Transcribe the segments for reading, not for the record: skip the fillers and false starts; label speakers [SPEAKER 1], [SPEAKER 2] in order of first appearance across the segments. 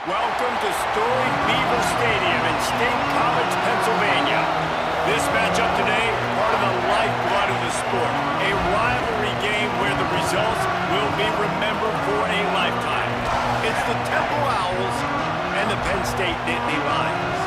[SPEAKER 1] Welcome to storied Beaver Stadium in State College, Pennsylvania. This matchup today, part of the lifeblood of the sport. A rivalry game where the results will be remembered for a lifetime. It's the Temple Owls and the Penn State Nittany Lions.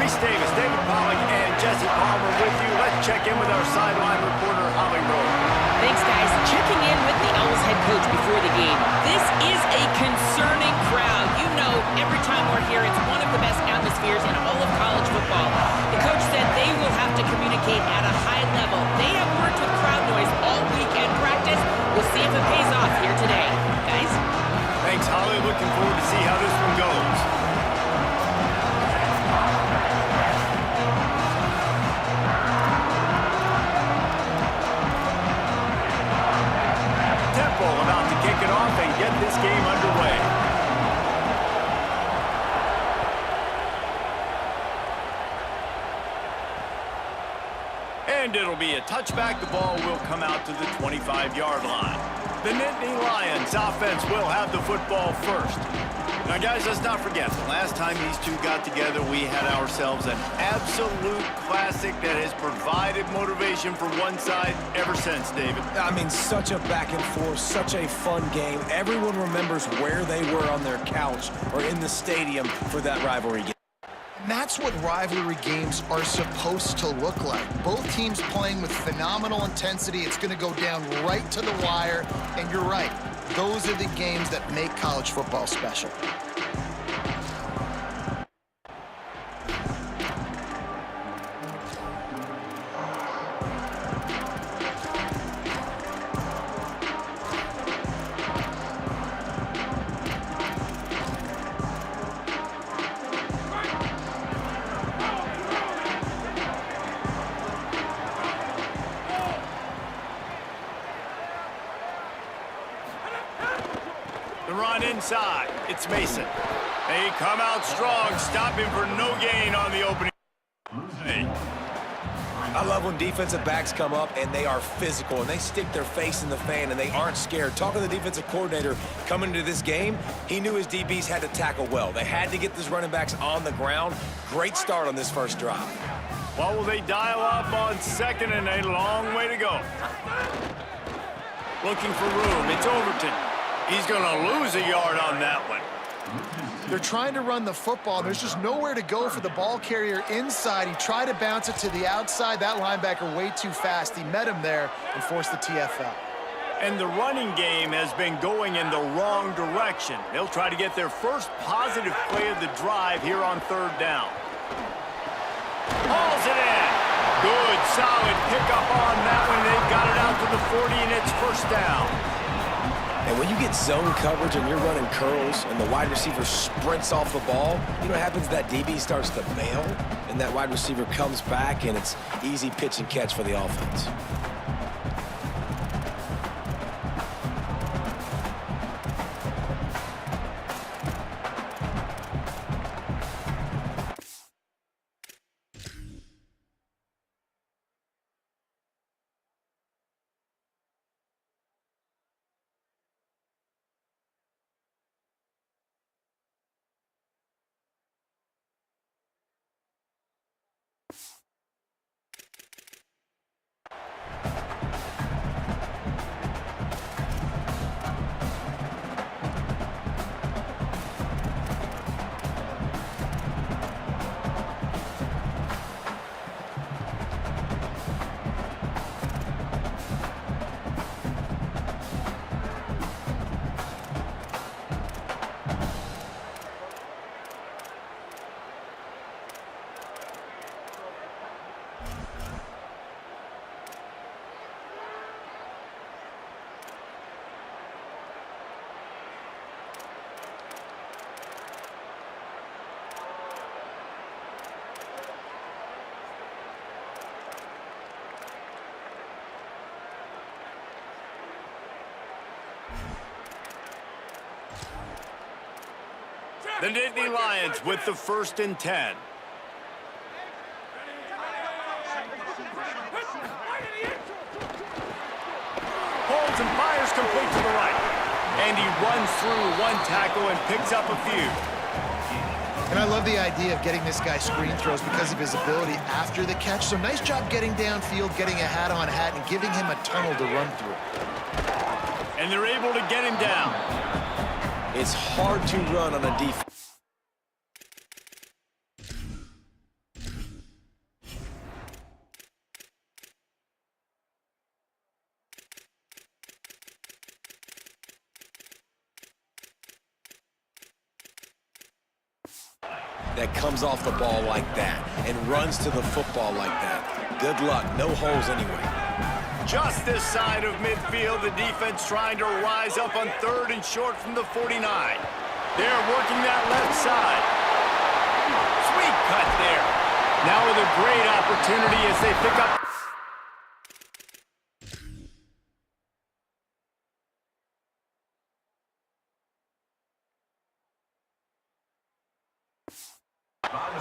[SPEAKER 1] Reese Davis, David Pollack, and Jesse Palmer with you. Let's check in with our sideline reporter, Holly Rowe.
[SPEAKER 2] Thanks, guys. Checking in with the Owls head coach before the game. This is a concerning crowd. You know, every time we're here, it's one of the best atmospheres in all of college football. The coach said they will have to communicate at a high level. They have worked with crowd noise all week in practice. We'll see if it pays off here today. Guys?
[SPEAKER 1] Thanks, Holly. Looking forward to see how this one goes. About to kick it off and get this game underway. And it'll be a touchback. The ball will come out to the 25-yard line. The Nittany Lions offense will have the football first. Now, guys, let's not forget, the last time these two got together, we had ourselves an absolute classic that has provided motivation for one side ever since, David.
[SPEAKER 3] I mean, such a back and forth, such a fun game. Everyone remembers where they were on their couch or in the stadium for that rivalry game.
[SPEAKER 4] And that's what rivalry games are supposed to look like. Both teams playing with phenomenal intensity. It's going to go down right to the wire. And you're right. Those are the games that make college football special.
[SPEAKER 1] The run inside. It's Mason. They come out strong, stopping for no gain on the opening.
[SPEAKER 3] I love when defensive backs come up and they are physical and they stick their face in the fan and they aren't scared. Talking to the defensive coordinator coming into this game, he knew his DBs had to tackle well. They had to get these running backs on the ground. Great start on this first drive.
[SPEAKER 1] What will they dial up on second and a long way to go? Looking for room. It's Overton. He's going to lose a yard on that one.
[SPEAKER 4] They're trying to run the football. There's just nowhere to go for the ball carrier inside. He tried to bounce it to the outside. That linebacker way too fast. He met him there and forced the TFL.
[SPEAKER 1] And the running game has been going in the wrong direction. They'll try to get their first positive play of the drive here on third down. Hauls it in. Good, solid pickup on that one. They've got it out to the 40, and it's first down.
[SPEAKER 3] And when you get zone coverage and you're running curls and the wide receiver sprints off the ball, you know what happens? That DB starts to bail, and that wide receiver comes back, and it's easy pitch and catch for the offense.
[SPEAKER 1] The Nittany Lions with the 1st and 10. Holds and fires complete to the right. And he runs through one tackle and picks up a few.
[SPEAKER 4] And I love the idea of getting this guy screen throws because of his ability after the catch. So nice job getting downfield, getting a hat-on hat, and giving him a tunnel to run through.
[SPEAKER 1] And they're able to get him down.
[SPEAKER 3] It's hard to run on a defense. That comes off the ball like that and runs to the football like that. Good luck, no holes anyway.
[SPEAKER 1] Just this side of midfield, the defense trying to rise up on 3rd and short from the 49. They're working that left side. Sweet cut there. Now with a great opportunity as they pick up.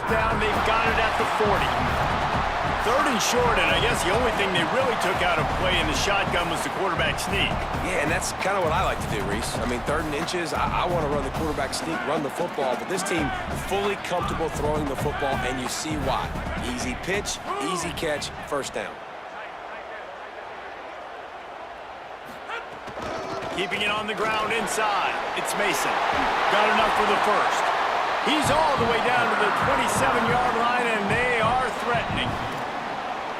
[SPEAKER 1] Down, they've got it at the 40. 3rd and short, and I guess the only thing they really took out of play in the shotgun was the quarterback sneak.
[SPEAKER 3] Yeah, and that's kind of what I like to do, Reese. I mean, 3rd and inches, I want to run the quarterback sneak, run the football, but this team fully comfortable throwing the football, and you see why. Easy pitch, easy catch, 1st down.
[SPEAKER 1] Keeping it on the ground inside. It's Mason. Got enough for the 1st. He's all the way down to the 27-yard line, and they are threatening.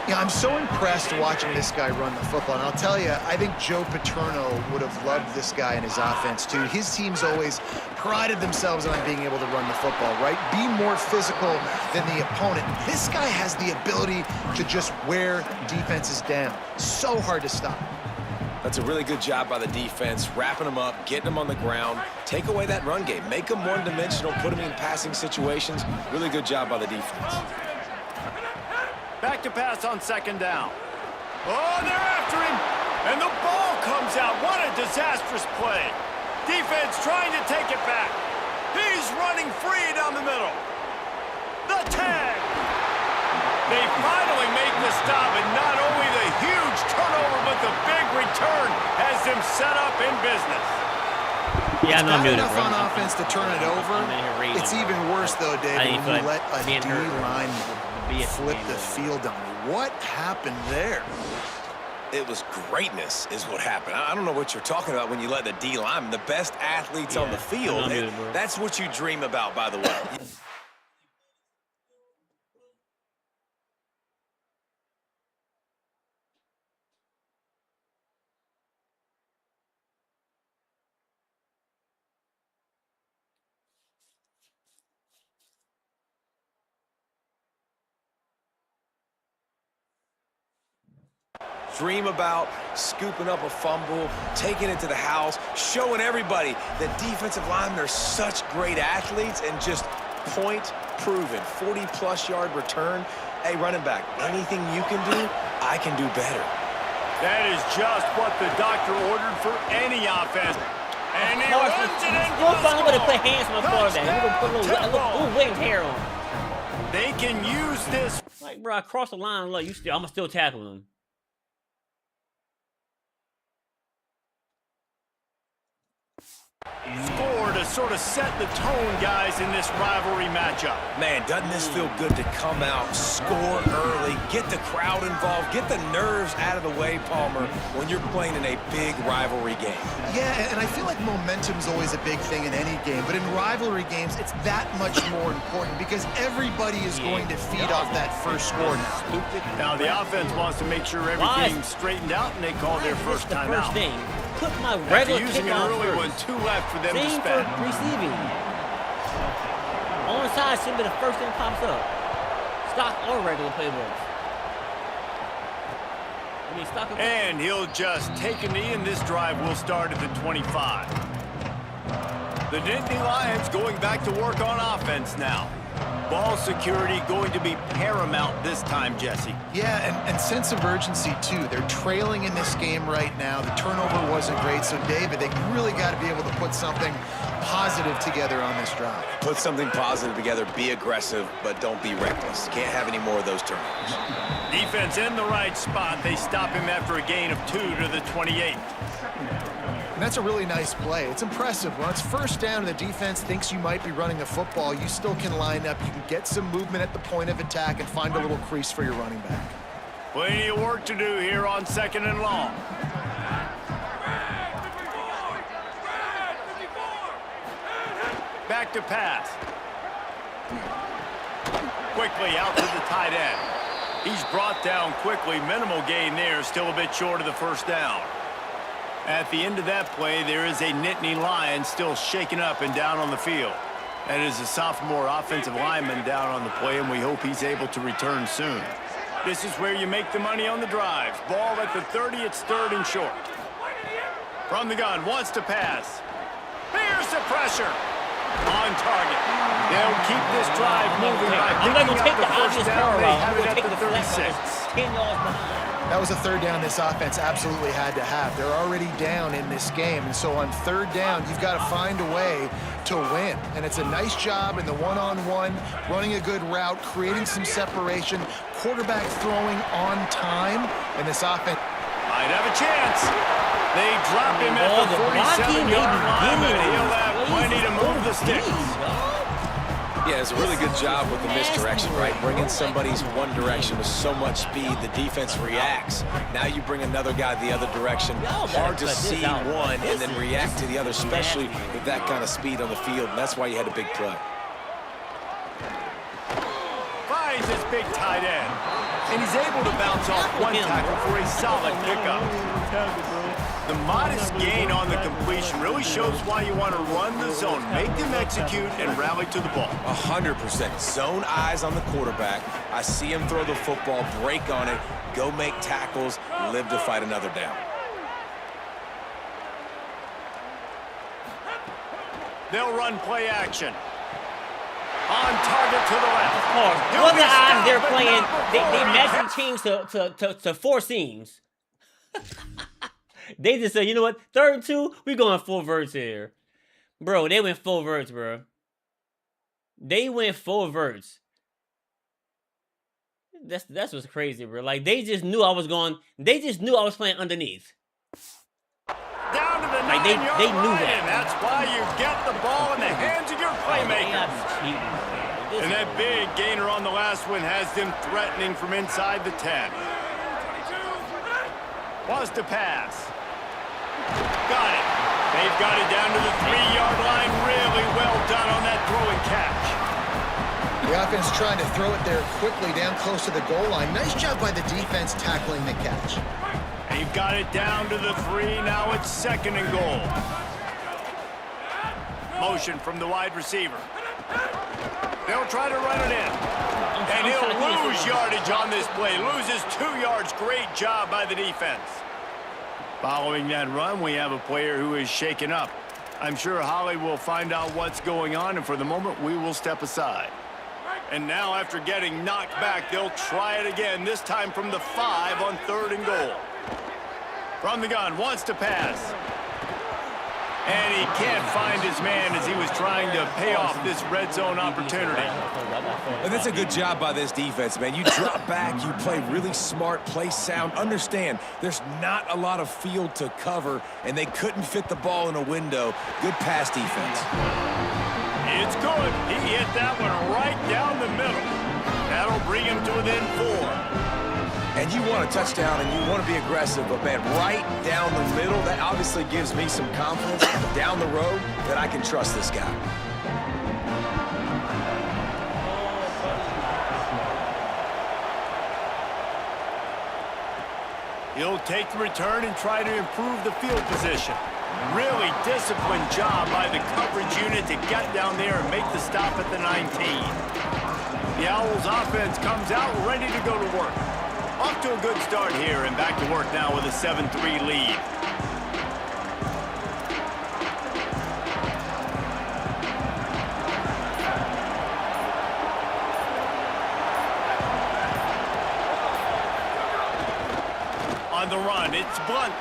[SPEAKER 4] Yeah, I'm so impressed watching this guy run the football. And I'll tell you, I think Joe Paterno would have loved this guy in his offense, too. His teams always prided themselves on being able to run the football, right? Be more physical than the opponent. This guy has the ability to just wear defenses down. So hard to stop.
[SPEAKER 3] That's a really good job by the defense, wrapping them up, getting them on the ground, take away that run game, make them one-dimensional, put them in passing situations. Really good job by the defense.
[SPEAKER 1] Back to pass on 2nd down. Oh, they're after him, and the ball comes out. What a disastrous play. Defense trying to take it back. He's running free down the middle. The tag. They finally make the stop, and not only the huge turnover, but the big return has them set up in business.
[SPEAKER 5] Yeah,
[SPEAKER 4] it's got enough on offense to turn it over. It's even worse, though, David, when you let a D-line flip the field on you. What happened there?
[SPEAKER 3] It was greatness is what happened. I don't know what you're talking about when you let the D-line, the best athletes on the field. That's what you dream about, by the way. Dream about scooping up a fumble, taking it to the house, showing everybody that defensive linemen are such great athletes and just point proven. 40-plus yard return. Hey, running back, anything you can do, I can do better.
[SPEAKER 1] That is just what the doctor ordered for any offense. And he runs it in.
[SPEAKER 5] We'll find a way to put hands on the quarterback. We're going to put a little winged hair on.
[SPEAKER 1] They can use this.
[SPEAKER 5] Like, bro, I crossed the line. Look, I'm going to still tackle him.
[SPEAKER 1] Score to sort of set the tone, guys, in this rivalry matchup.
[SPEAKER 3] Man, doesn't this feel good to come out, score early, get the crowd involved, get the nerves out of the way, Palmer, when you're playing in a big rivalry game.
[SPEAKER 4] Yeah, and I feel like momentum's always a big thing in any game, but in rivalry games, it's that much more important because everybody is going to feed off that first score now.
[SPEAKER 1] Now, the offense wants to make sure everything's straightened out, and they call their first timeout.
[SPEAKER 5] Put my regular
[SPEAKER 1] using an early one, 2 left for them to spend.
[SPEAKER 5] Receiving. On the side should be the first thing pops up. Stock or regular playbooks.
[SPEAKER 1] And he'll just take a knee, and this drive will start at the 25. The Nittany Lions going back to work on offense now. Ball security going to be paramount this time, Jesse.
[SPEAKER 4] Yeah, and sense of urgency, too. They're trailing in this game right now. The turnover wasn't great, so, David, they really got to be able to put something positive together on this drive.
[SPEAKER 3] Put something positive together, be aggressive, but don't be reckless. Can't have any more of those turnovers.
[SPEAKER 1] Defense in the right spot. They stop him after a gain of 2 to the 28.
[SPEAKER 4] And that's a really nice play. It's impressive. When it's first down and the defense thinks you might be running the football, you still can line up. You can get some movement at the point of attack and find a little crease for your running back.
[SPEAKER 1] Plenty of work to do here on 2nd and long. Back to pass. Quickly out to the tight end. He's brought down quickly. Minimal gain there. Still a bit short of the first down. At the end of that play, there is a Nittany Lion still shaken up and down on the field. That is a sophomore offensive lineman down on the play, and we hope he's able to return soon. This is where you make the money on the drives. Ball at the 30, it's 3rd and short. From the gun, wants to pass. Here's the pressure. On target. They'll keep this drive moving by
[SPEAKER 5] I'm not
[SPEAKER 1] picking
[SPEAKER 5] going to take
[SPEAKER 1] up
[SPEAKER 5] the
[SPEAKER 1] the first
[SPEAKER 5] obvious
[SPEAKER 1] down.
[SPEAKER 5] power
[SPEAKER 1] They
[SPEAKER 5] out.
[SPEAKER 1] have
[SPEAKER 5] I'm
[SPEAKER 1] it
[SPEAKER 5] going to
[SPEAKER 1] at
[SPEAKER 5] take
[SPEAKER 1] the
[SPEAKER 5] the flex.
[SPEAKER 1] 36.
[SPEAKER 5] 10 yards behind.
[SPEAKER 4] That was a 3rd down this offense absolutely had to have. They're already down in this game, and so on 3rd down, you've got to find a way to win. And it's a nice job in the one-on-one, running a good route, creating some separation, quarterback throwing on time, and this offense
[SPEAKER 1] Might have a chance. They drop him at the 47-yard line, but he'll have plenty to move the sticks.
[SPEAKER 3] Yeah, it's a really good job with the misdirection, right? Bringing somebody's one direction with so much speed, the defense reacts. Now you bring another guy the other direction. Hard to see one and then react to the other, especially with that kind of speed on the field, and that's why you had a big play.
[SPEAKER 1] Finds his big tight end, and he's able to bounce off one tackle for a solid pickup. The modest gain on the completion really shows why you want to run the zone, make them execute, and rally to the ball.
[SPEAKER 3] 100%. Zone eyes on the quarterback. I see him throw the football, break on it, go make tackles, live to fight another down.
[SPEAKER 1] They'll run play action. On target to the left.
[SPEAKER 5] Of course. What are the odds they're playing? They measure teams to 4 seams. They just said, you know what? 3rd and 2, we going full verts here. Bro, they went full verts, bro. They went full verts. That's what's crazy, bro. Like, they just knew I was playing underneath.
[SPEAKER 1] Down to the
[SPEAKER 5] Like,
[SPEAKER 1] 9-yard
[SPEAKER 5] they knew
[SPEAKER 1] line,
[SPEAKER 5] that.
[SPEAKER 1] and that's why you get the ball in the hands of your playmakers. And that big gainer on the last one has them threatening from inside the 10. Was to pass. Got it. They've got it down to the 3-yard line. Really well done on that throw and catch.
[SPEAKER 4] The offense trying to throw it there quickly down close to the goal line. Nice job by the defense tackling the catch.
[SPEAKER 1] They've got it down to the 3. Now it's 2nd and goal. Motion from the wide receiver. They'll try to run it in. And he'll lose yardage on this play. Loses 2 yards. Great job by the defense. Following that run, we have a player who is shaken up. I'm sure Holly will find out what's going on, and for the moment, we will step aside. And now, after getting knocked back, they'll try it again, this time from the 5 on 3rd and goal. From the gun, wants to pass. And he can't find his man as he was trying to pay off this red zone opportunity.
[SPEAKER 3] And that's a good job by this defense, man. You drop back, you play really smart, play sound. Understand, there's not a lot of field to cover, and they couldn't fit the ball in a window. Good pass defense.
[SPEAKER 1] It's good. He hit that one right down the middle. That'll bring him to within 4.
[SPEAKER 3] And you want a touchdown, and you want to be aggressive, but, man, right down the middle, that obviously gives me some confidence down the road that I can trust this guy.
[SPEAKER 1] He'll take the return and try to improve the field position. Really disciplined job by the coverage unit to get down there and make the stop at the 19. The Owls offense comes out ready to go to work. Off to a good start here and back to work now with a 7-3 lead. On the run, it's Blunt.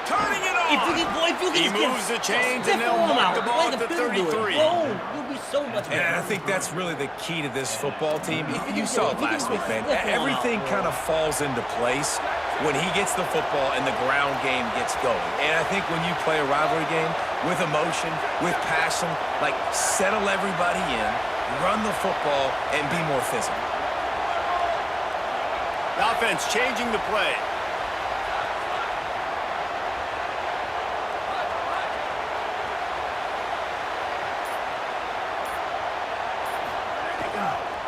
[SPEAKER 1] Turning it on! He moves the chains and they'll mark the ball at the 33.
[SPEAKER 5] You'll be so much better.
[SPEAKER 3] And I think that's really the key to this football team. You saw it last week, man. Everything kind of falls into place. when he gets the football and the ground game gets going. And I think when you play a rivalry game with emotion, with passion, like settle everybody in, run the football, and be more physical.
[SPEAKER 1] The offense changing the play.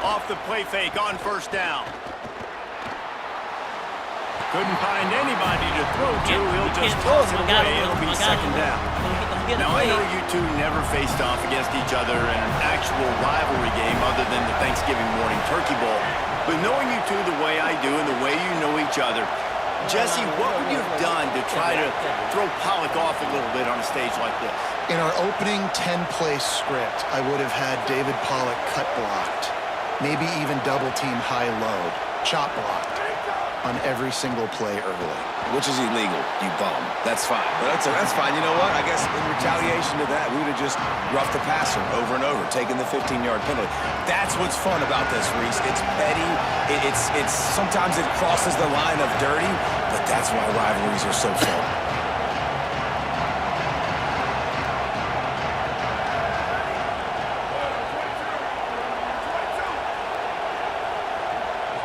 [SPEAKER 1] Off the play fake on first down. Couldn't find anybody to throw to. He'll just toss it away. It'll be second down. Now, I know you two never faced off against each other in an actual rivalry game other than the Thanksgiving morning turkey bowl. But knowing you two the way I do and the way you know each other, Jesse, what would you have done to try to throw Pollock off a little bit on a stage like this?
[SPEAKER 4] In our opening 10-play script, I would have had David Pollock cut blocked, maybe even double-team high-load, chop blocked on every single play early.
[SPEAKER 3] Which is illegal, you bum. That's fine. But that's fine. You know what? I guess in retaliation to that, we would have just roughed the passer over and over, taking the 15-yard penalty. That's what's fun about this, Reese. It's petty. It's sometimes it crosses the line of dirty, but that's why rivalries are so fun.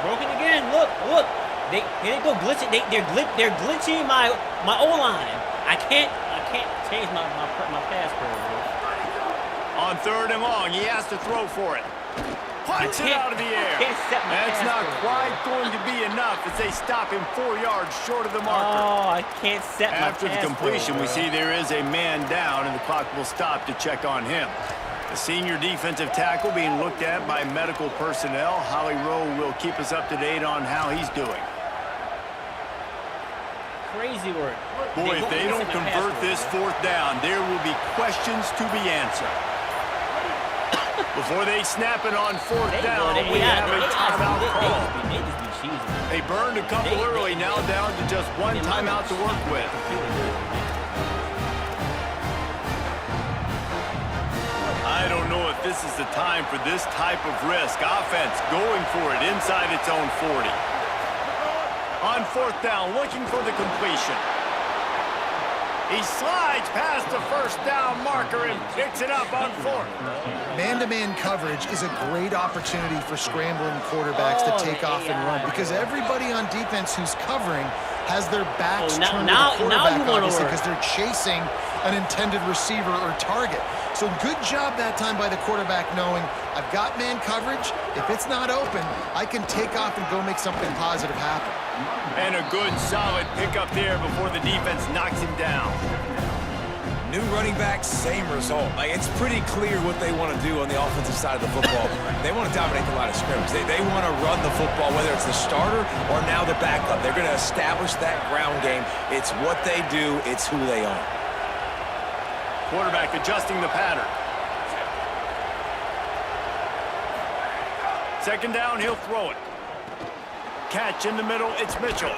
[SPEAKER 5] Broken again. Look. They didn't go glitching. They're glitching my O-line. I can't change my pass curve, bro.
[SPEAKER 1] On third and long, he has to throw for it. Punts it out of the air. That's not quite going to be enough as they stop him 4 yards short of the marker.
[SPEAKER 5] Oh, I can't set my
[SPEAKER 1] After the completion, we see there is a man down, and the clock will stop to check on him. The senior defensive tackle being looked at by medical personnel. Holly Rowe will keep us up to date on how he's doing.
[SPEAKER 5] Crazy work.
[SPEAKER 1] Boy, if they don't convert this fourth down, there will be questions to be answered. Before they snap it on fourth down, we have a timeout call. They burned a couple early, now down to just one timeout to work with. I don't know if this is the time for this type of risk. Offense going for it inside its own 40. On fourth down, looking for the completion. He slides past the first down marker and picks it up on fourth.
[SPEAKER 4] Man-to-man coverage is a great opportunity for scrambling quarterbacks to take off and run because everybody on defense who's covering has their backs turned to the quarterback, obviously, because they're chasing an intended receiver or target. So good job that time by the quarterback knowing I've got man coverage. If it's not open, I can take off and go make something positive happen.
[SPEAKER 1] And a good, solid pickup there before the defense knocks him down.
[SPEAKER 3] New running back, same result. Like, it's pretty clear what they want to do on the offensive side of the football. They want to dominate the line of scrimmage. They want to run the football, whether it's the starter or now the backup. They're going to establish that ground game. It's what they do. It's who they are.
[SPEAKER 1] Quarterback adjusting the pattern. Second down, he'll throw it. Catch in the middle, it's Mitchell.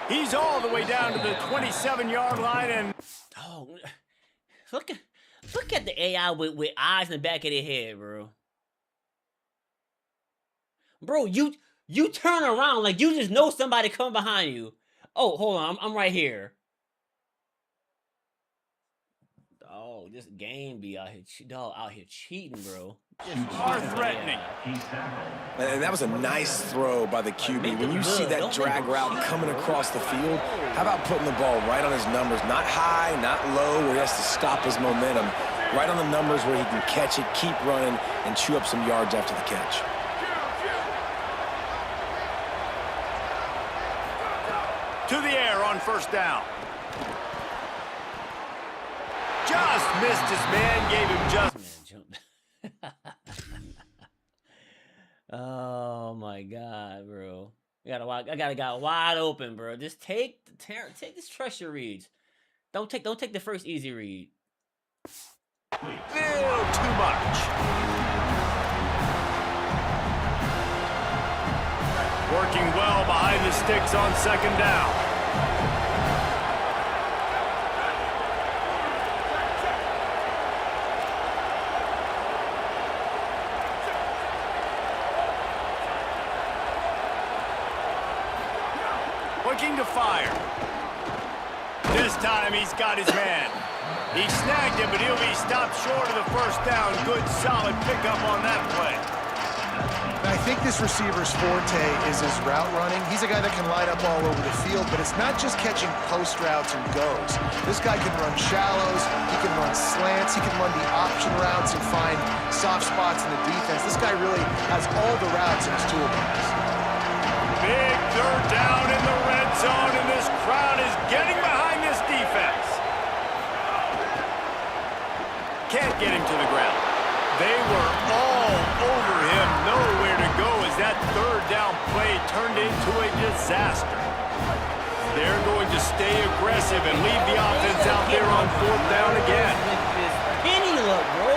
[SPEAKER 1] He's all the way down to the 27-yard line and...
[SPEAKER 5] Oh, look at the AI with eyes in the back of their head, bro. Bro, you turn around like you just know somebody coming behind you. Oh, hold on, I'm right here. Oh, this game be out here cheating, bro.
[SPEAKER 1] Are threatening.
[SPEAKER 3] And that was a nice throw by the QB. When you see that drag route coming across the field, how about putting the ball right on his numbers? Not high, not low, where he has to stop his momentum. Right on the numbers where he can catch it, keep running, and chew up some yards after the catch.
[SPEAKER 1] To the air on first down. Just missed his man, gave him just...
[SPEAKER 5] Oh my God, bro! I got a guy wide open, bro. Just take this trust your reads. Don't take the first easy read.
[SPEAKER 1] Little too much. Working well behind the sticks on second down. looking to fire. This time he's got his man. He snagged him, but he'll be stopped short of the first down. Good, solid pickup on that play.
[SPEAKER 4] I think this receiver's forte is his route running. He's a guy that can light up all over the field, but it's not just catching post routes and goes. This guy can run shallows, he can run slants, he can run the option routes and find soft spots in the defense. This guy really has all the routes in his toolbox.
[SPEAKER 1] Big third down in the red zone, and this crowd is getting behind this defense. Can't get him to the ground. They were all over him, nowhere to go as that third down play turned into a disaster. They're going to stay aggressive and leave the offense out there on fourth down again.
[SPEAKER 5] Penny look, bro.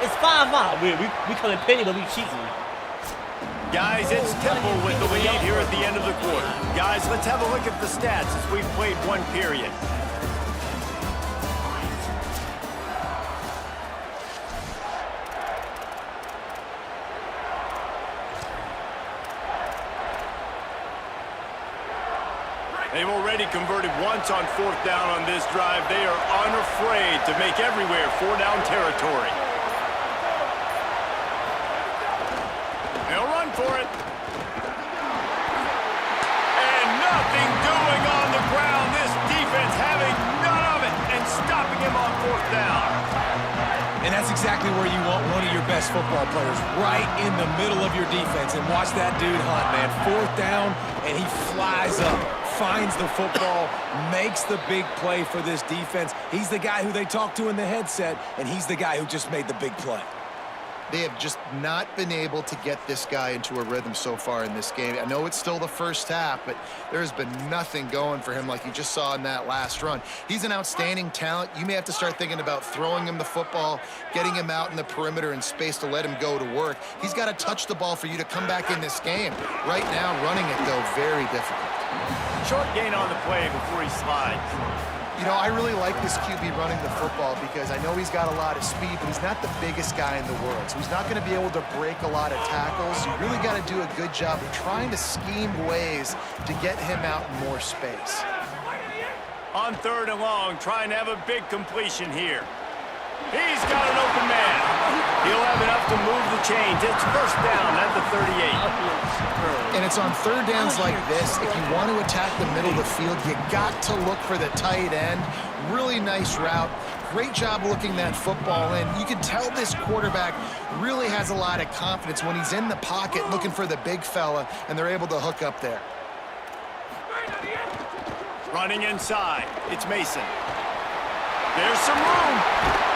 [SPEAKER 5] It's 5-5. We call it penny, but we cheating.
[SPEAKER 1] Guys, it's Temple with the lead here at the end of the quarter. Guys, let's have a look at the stats as we've played one period. They've already converted once on fourth down on this drive. They are unafraid to make everywhere four-down territory. They'll run for it. And nothing doing on the ground. This defense having none of it and stopping him on fourth down.
[SPEAKER 3] And that's exactly where you want one of your best football players, right in the middle of your defense. And watch that dude hunt, man. Fourth down, and he flies up, finds the football, makes the big play for this defense. He's the guy who they talk to in the headset, and he's the guy who just made the big play.
[SPEAKER 4] They have just not been able to get this guy into a rhythm so far in this game. I know it's still the first half, but there's been nothing going for him like you just saw in that last run. He's an outstanding talent. You may have to start thinking about throwing him the football, getting him out in the perimeter in space to let him go to work. He's got to touch the ball for you to come back in this game. Right now, running it, though, very difficult.
[SPEAKER 1] Short gain on the play before he slides.
[SPEAKER 4] You know, I really like this QB running the football because I know he's got a lot of speed, but he's not the biggest guy in the world. So he's not going to be able to break a lot of tackles. You really got to do a good job of trying to scheme ways to get him out in more space.
[SPEAKER 1] On third and long, trying to have a big completion here. He's got an open man. He'll have enough to move the chains. It's first down at the 38.
[SPEAKER 4] And it's on third downs like this. If you want to attack the middle of the field, you got to look for the tight end. Really nice route. Great job looking that football in. You can tell this quarterback really has a lot of confidence when he's in the pocket looking for the big fella, and they're able to hook up there.
[SPEAKER 1] Running inside. It's Mason. There's some room.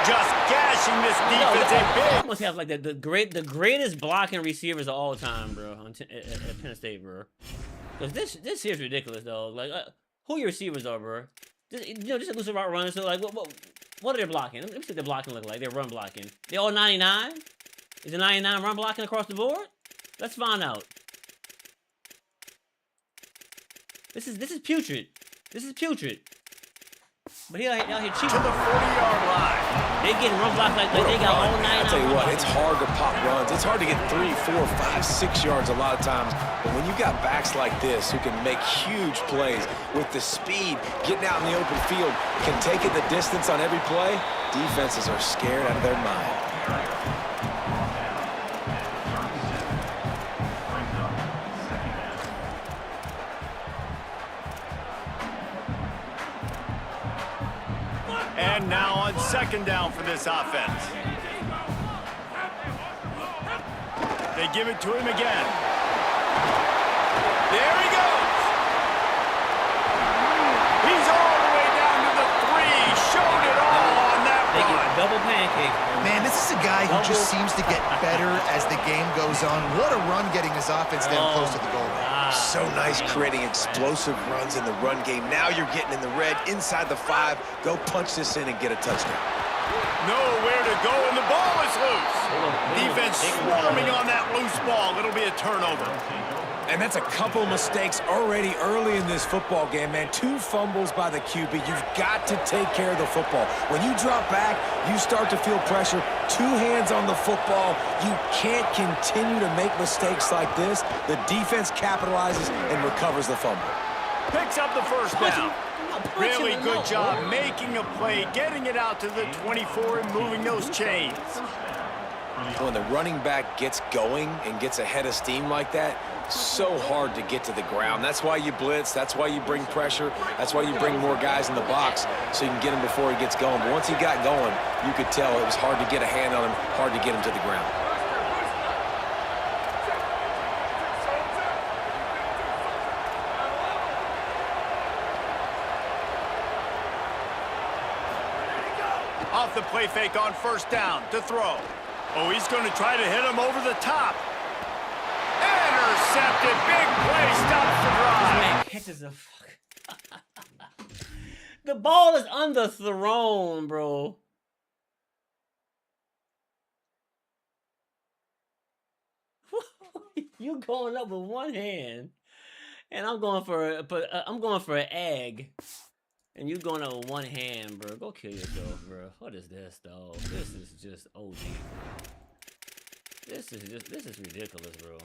[SPEAKER 1] Just gashing this defense a bit.
[SPEAKER 5] I must have like the greatest blocking receivers of all time, bro, at Penn State, bro. Because this here's ridiculous, though. Like, who your receivers are, bro? Just a loose route runner. So like, what are they blocking? Let me see what their blocking look like. They're run blocking. They all 99. Is it 99 run blocking across the board? Let's find out. This is putrid. This is putrid. But he'll hit cheap.
[SPEAKER 1] To the 40-yard line.
[SPEAKER 5] They getting run blocks like they got all 99.
[SPEAKER 3] I'll tell you what, it's hard to pop runs. It's hard to get 3, 4, 5, 6 yards a lot of times. But when you got backs like this who can make huge plays with the speed, getting out in the open field, can take it the distance on every play, defenses are scared out of their mind.
[SPEAKER 1] And now on second down for this offense. They give it to him again. There he goes. He's all the way down to the 3. Showed it all on that
[SPEAKER 5] They get
[SPEAKER 1] run.
[SPEAKER 5] double pancake.
[SPEAKER 4] Man, this is a guy who just seems to get better as the game goes on. What a run getting his offense down close to the goal line.
[SPEAKER 3] So nice creating explosive runs in the run game. Now you're getting in the red, inside the 5. Go punch this in and get a touchdown.
[SPEAKER 1] Nowhere to go, and the ball is loose. Defense swarming on that loose ball. It'll be a turnover.
[SPEAKER 3] And that's a couple mistakes already early in this football game, man. 2 fumbles by the QB. You've got to take care of the football. When you drop back, you start to feel pressure. 2 hands on the football. You can't continue to make mistakes like this. The defense capitalizes and recovers the fumble.
[SPEAKER 1] Picks up the first down. Really good job making a play, getting it out to the 24 and moving those chains.
[SPEAKER 3] When the running back gets going and gets ahead of steam like that, so hard to get to the ground. That's why you blitz. That's why you bring pressure. That's why you bring more guys in the box so you can get him before he gets going. But once he got going, you could tell it was hard to get a hand on him, hard to get him to the ground.
[SPEAKER 1] Off the play fake on first down to throw. Oh, he's going to try to hit him over the top. Intercepted. Big play. Stops the drive.
[SPEAKER 5] Man catches a fuck. The ball is underthrown, bro. You going up with one hand, and I'm going for an egg. And you going out with one hand, bro. Go kill yourself, bro. What is this, though? This is just OD. This is ridiculous, bro.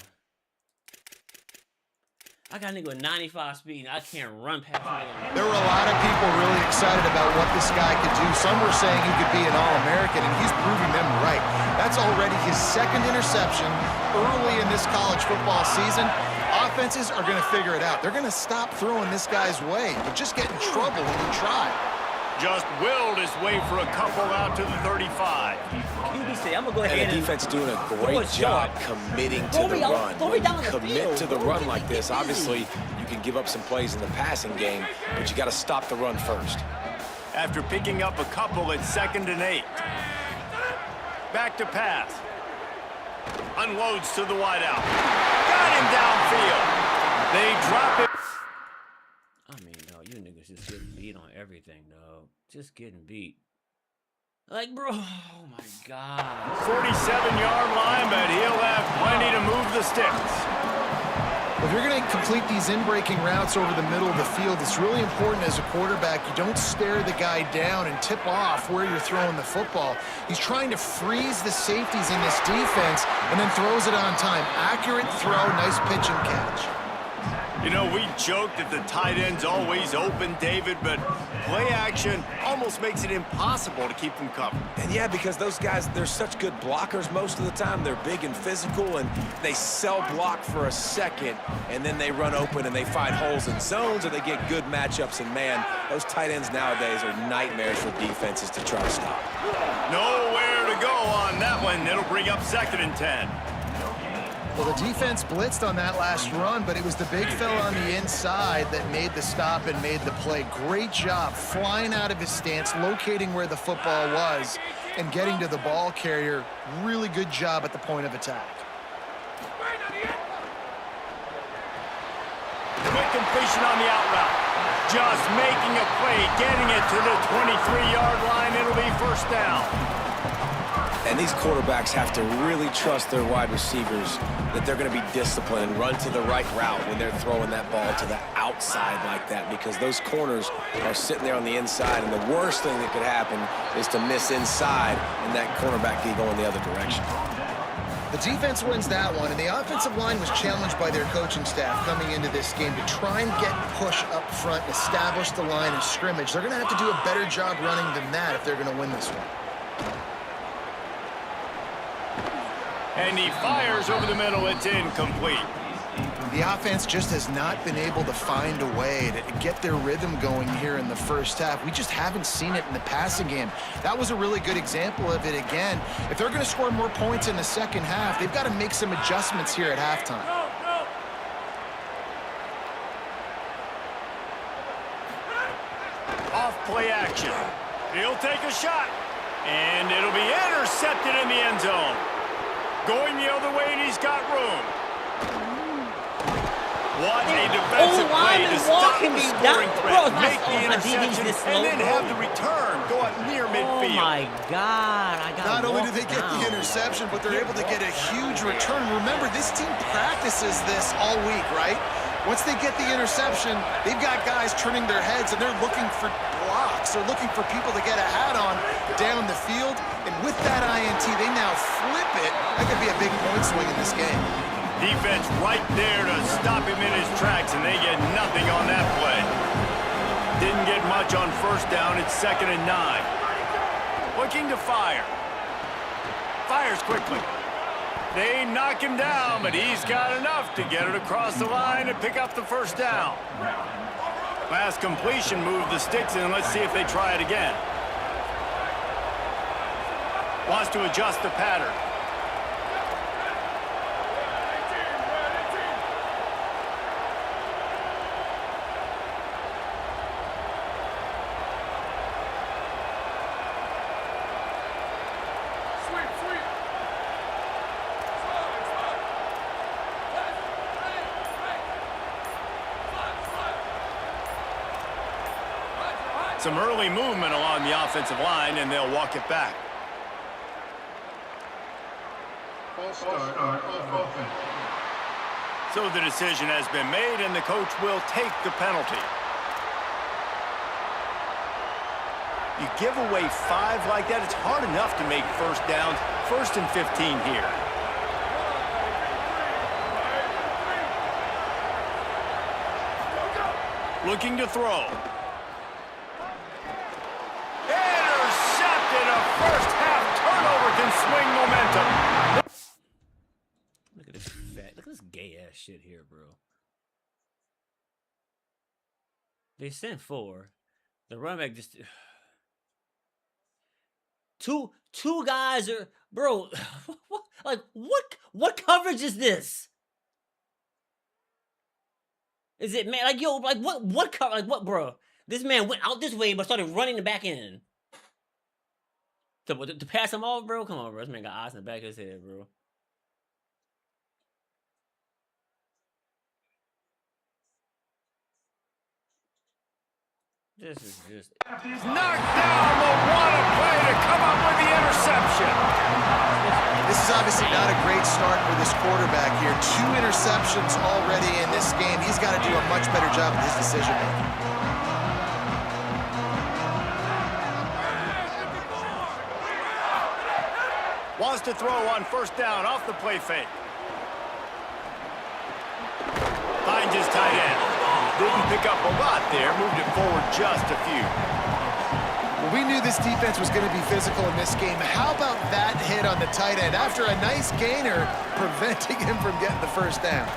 [SPEAKER 5] I got a nigga with 95 speed, and I can't run past him.
[SPEAKER 4] There were a lot of people really excited about what this guy could do. Some were saying he could be an All-American, and he's proving them right. That's already his second interception early in this college football season. Offenses are going to figure it out. They're going to stop throwing this guy's way. You just get in trouble when you try.
[SPEAKER 1] Just willed his way for a couple out to the 35.
[SPEAKER 5] QB, I'm going to go ahead
[SPEAKER 3] and the defense doing a great job committing to the run. When you commit to the run like this, obviously you can give up some plays in the passing game, but you got to stop the run first.
[SPEAKER 1] After picking up a couple at 2nd and 8. Back to pass. Unloads to the wideout. Got him downfield. They drop it.
[SPEAKER 5] I mean, no, you niggas just getting beat on everything, dog. Just getting beat. Like, bro, oh my God.
[SPEAKER 1] 47-yard line, but he'll have plenty to move the sticks.
[SPEAKER 4] If you're going to complete these in-breaking routes over the middle of the field, it's really important as a quarterback you don't stare the guy down and tip off where you're throwing the football. He's trying to freeze the safeties in this defense and then throws it on time. Accurate throw, nice pitch and catch.
[SPEAKER 1] You know, we joked that the tight end's always open, David, but play action almost makes it impossible to keep them covered.
[SPEAKER 3] And yeah, because those guys, they're such good blockers most of the time. They're big and physical, and they sell block for a second, and then they run open and they find holes in zones, or they get good matchups. And man, those tight ends nowadays are nightmares for defenses to try to stop.
[SPEAKER 1] Nowhere to go on that one. It'll bring up 2nd and 10.
[SPEAKER 4] Well, the defense blitzed on that last run, but it was the big fella on the inside that made the stop and made the play. Great job flying out of his stance, locating where the football was, and getting to the ball carrier. Really good job at the point of attack.
[SPEAKER 1] Quick completion on the out route. Just making a play, getting it to the 23-yard line. It'll be first down.
[SPEAKER 3] And these quarterbacks have to really trust their wide receivers that they're going to be disciplined and run to the right route when they're throwing that ball to the outside like that, because those corners are sitting there on the inside, and the worst thing that could happen is to miss inside and that cornerback can go in the other direction.
[SPEAKER 4] The defense wins that one, and the offensive line was challenged by their coaching staff coming into this game to try and get push up front and establish the line of scrimmage. They're going to have to do a better job running than that if they're going to win this one.
[SPEAKER 1] And he fires over the middle. It's incomplete.
[SPEAKER 4] The offense just has not been able to find a way to get their rhythm going here in the first half. We just haven't seen it in the passing game. That was a really good example of it again. If they're going to score more points in the second half, they've got to make some adjustments here at halftime.
[SPEAKER 1] Off play action. He'll take a shot. And it'll be intercepted in the end zone. Going the other way, and he's got room. What a defensive play to stop the scoring threat, make the interception, and then have the return go up near midfield.
[SPEAKER 5] Oh, my God.
[SPEAKER 4] Not only do they get the interception, but they're able to get a huge return. Remember, this team practices this all week, right? Once they get the interception, they've got guys turning their heads, and they're looking for blocks. They're looking for people to get a hat on down the field. And with that INT, they now flip it. That could be a big point swing in this game.
[SPEAKER 1] Defense right there to stop him in his tracks, and they get nothing on that play. Didn't get much on first down. It's 2nd and 9. Looking to fire. Fires quickly. They knock him down, but he's got enough to get it across the line and pick up the first down. Last completion moved the sticks in. Let's see if they try it again. Wants to adjust the pattern. Some early movement along the offensive line, and they'll walk it back. So the decision has been made, and the coach will take the penalty. You give away 5 like that, it's hard enough to make first downs. 1st and 15 here. Looking to throw. Intercepted. A first half turnover can swing momentum.
[SPEAKER 5] Look at this fat. Look at this gay ass shit here, bro. They sent 4. The running back just two guys are, bro. Like what coverage is this? Is it, man, like, yo, like what cover, like what, bro? This man went out this way but started running the back end. To pass him off, bro? Come on, bro. This man got eyes in the back of his head, bro. This is just...
[SPEAKER 1] Knocked down, but what a play to come up with the interception.
[SPEAKER 4] This is obviously not a great start for this quarterback here. 2 interceptions already in this game. He's got to do a much better job with his decision-making.
[SPEAKER 1] Wants to throw on first down off the play fake. Finds his tight end. Didn't pick up a lot there. Moved it forward just a few.
[SPEAKER 4] Well, we knew this defense was going to be physical in this game. How about that hit on the tight end after a nice gainer preventing him from getting the first down?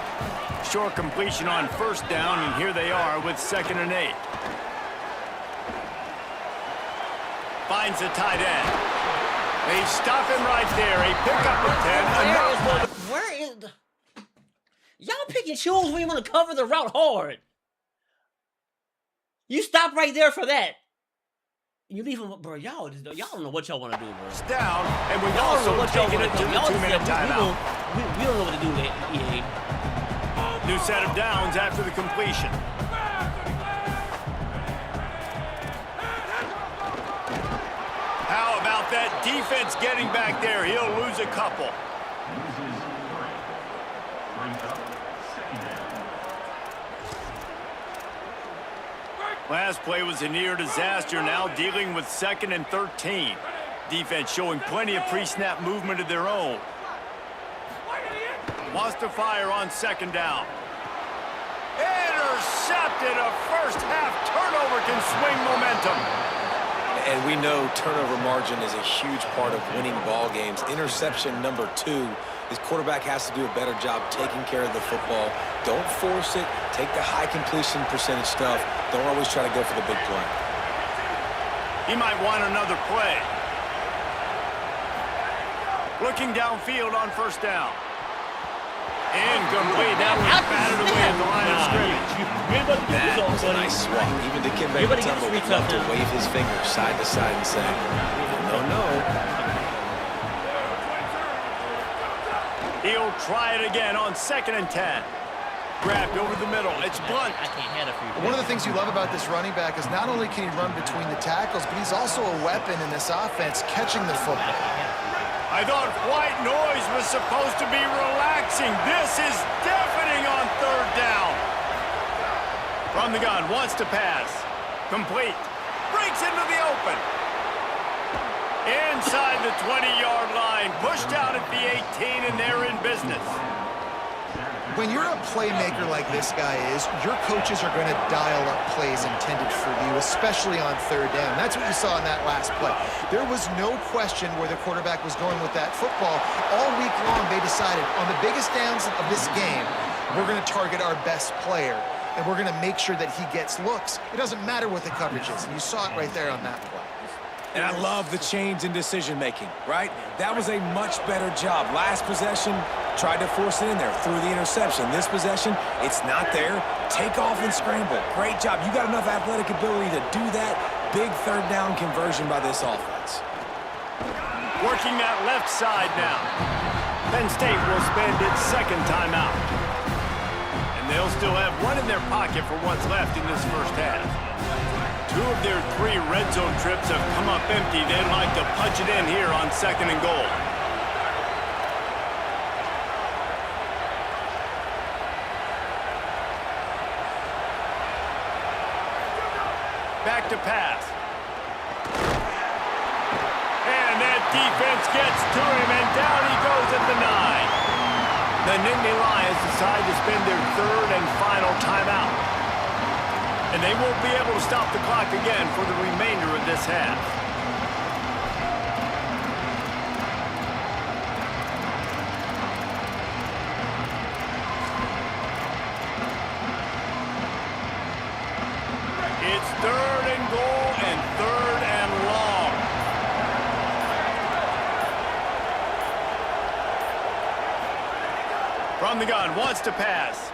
[SPEAKER 1] Short completion on first down, and here they are with 2nd and 8. Finds the tight end. They stop him right there. A pickup of 10.
[SPEAKER 5] Where is the... Y'all pick and choose when you want to cover the route hard. You stop right there for that. You leave him, bro. Y'all don't know what y'all want to do, bro.
[SPEAKER 1] It's down, and we
[SPEAKER 5] Y'all
[SPEAKER 1] also
[SPEAKER 5] know what y'all
[SPEAKER 1] taking
[SPEAKER 5] want
[SPEAKER 1] it
[SPEAKER 5] to
[SPEAKER 1] to
[SPEAKER 5] do.
[SPEAKER 1] the 2-minute timeout.
[SPEAKER 5] We don't know what to do there, EA.
[SPEAKER 1] New set of downs after the completion. How about that defense getting back there? He'll lose a couple. Last play was a near disaster, now dealing with 2nd and 13. Defense showing plenty of pre-snap movement of their own. Wants to fire on 2nd down. Intercepted. A first half turnover can swing momentum.
[SPEAKER 3] And we know turnover margin is a huge part of winning ball games. Interception number 2. His quarterback has to do a better job taking care of the football. Don't force it. Take the high completion percentage stuff. Don't always try to go for the big play.
[SPEAKER 1] He might want another play. Looking downfield on first down. Incomplete. That was batted away at the line of scrimmage.
[SPEAKER 3] That was a nice swap. Even Dikembe Mutombo would love to wave his finger side to side and say, no, no.
[SPEAKER 1] He'll try it again on 2nd and 10. Grabbed over the middle. It's blunt.
[SPEAKER 5] I can't have it for you.
[SPEAKER 4] One of the things you love about this running back is not only can he run between the tackles, but he's also a weapon in this offense, catching the football.
[SPEAKER 1] I thought white noise was supposed to be relaxing. This is deafening on 3rd down. From the gun, wants to pass. Complete. Breaks into the open. Inside the 20-yard line. Pushed out at the 18, and they're in business.
[SPEAKER 4] When you're a playmaker like this guy is, your coaches are going to dial up plays intended for you, especially on third down. That's what you saw in that last play. There was no question where the quarterback was going with that football. All week long, they decided on the biggest downs of this game, we're going to target our best player, and we're going to make sure that he gets looks. It doesn't matter what the coverage is, and you saw it right there on that play.
[SPEAKER 3] And I love the change in decision-making, right? That was a much better job. Last possession, tried to force it in there, threw the interception. This possession, it's not there. Take off and scramble. Great job. You got enough athletic ability to do that. Big third down conversion by this offense.
[SPEAKER 1] Working that left side now. Penn State will spend its second timeout. And they'll still have one in their pocket for what's left in this first half. 2 of their 3 red zone trips have come up empty. They'd like to punch it in here on 2nd and goal. Back to pass. And that defense gets to him, and down he goes at the 9. The Nittany Lions decide to spend their 3rd and final timeout. And they won't be able to stop the clock again for the remainder of this half. It's 3rd and goal and 3rd and long. From the gun, wants to pass.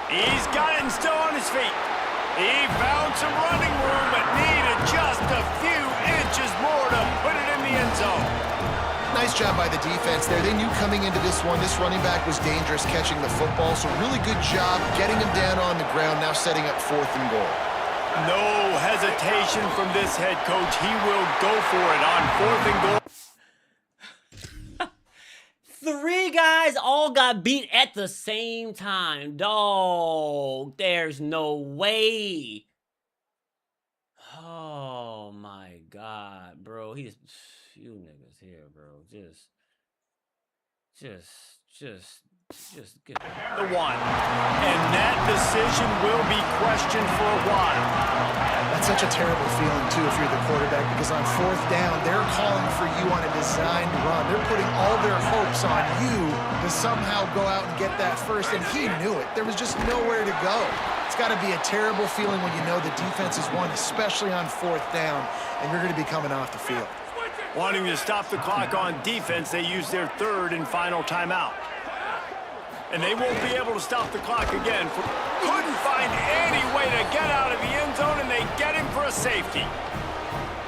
[SPEAKER 1] He's got it and still on his feet. He found some running room, but needed just a few inches more to put it in the end zone.
[SPEAKER 4] Nice job by the defense there. They knew coming into this one, this running back was dangerous catching the football, so really good job getting him down on the ground, now setting up 4th and goal.
[SPEAKER 1] No hesitation from this head coach. He will go for it on 4th and goal.
[SPEAKER 5] 3 guys all got beat at the same time. Dog, there's no way. Oh my God, bro. You niggas here, bro. Just get
[SPEAKER 1] the 1. And that decision will be questioned for a while.
[SPEAKER 4] That's such a terrible feeling, too, if you're the quarterback, because on 4th down, they're calling for you on a designed run. They're putting all their hopes on you to somehow go out and get that first, and he knew it. There was just nowhere to go. It's got to be a terrible feeling when you know the defense is won, especially on 4th down, and you're going to be coming off the field.
[SPEAKER 1] Wanting to stop the clock on defense, they use their 3rd and final timeout. And they won't be able to stop the clock again. Couldn't find any way to get out of the end zone, and they get him for a safety.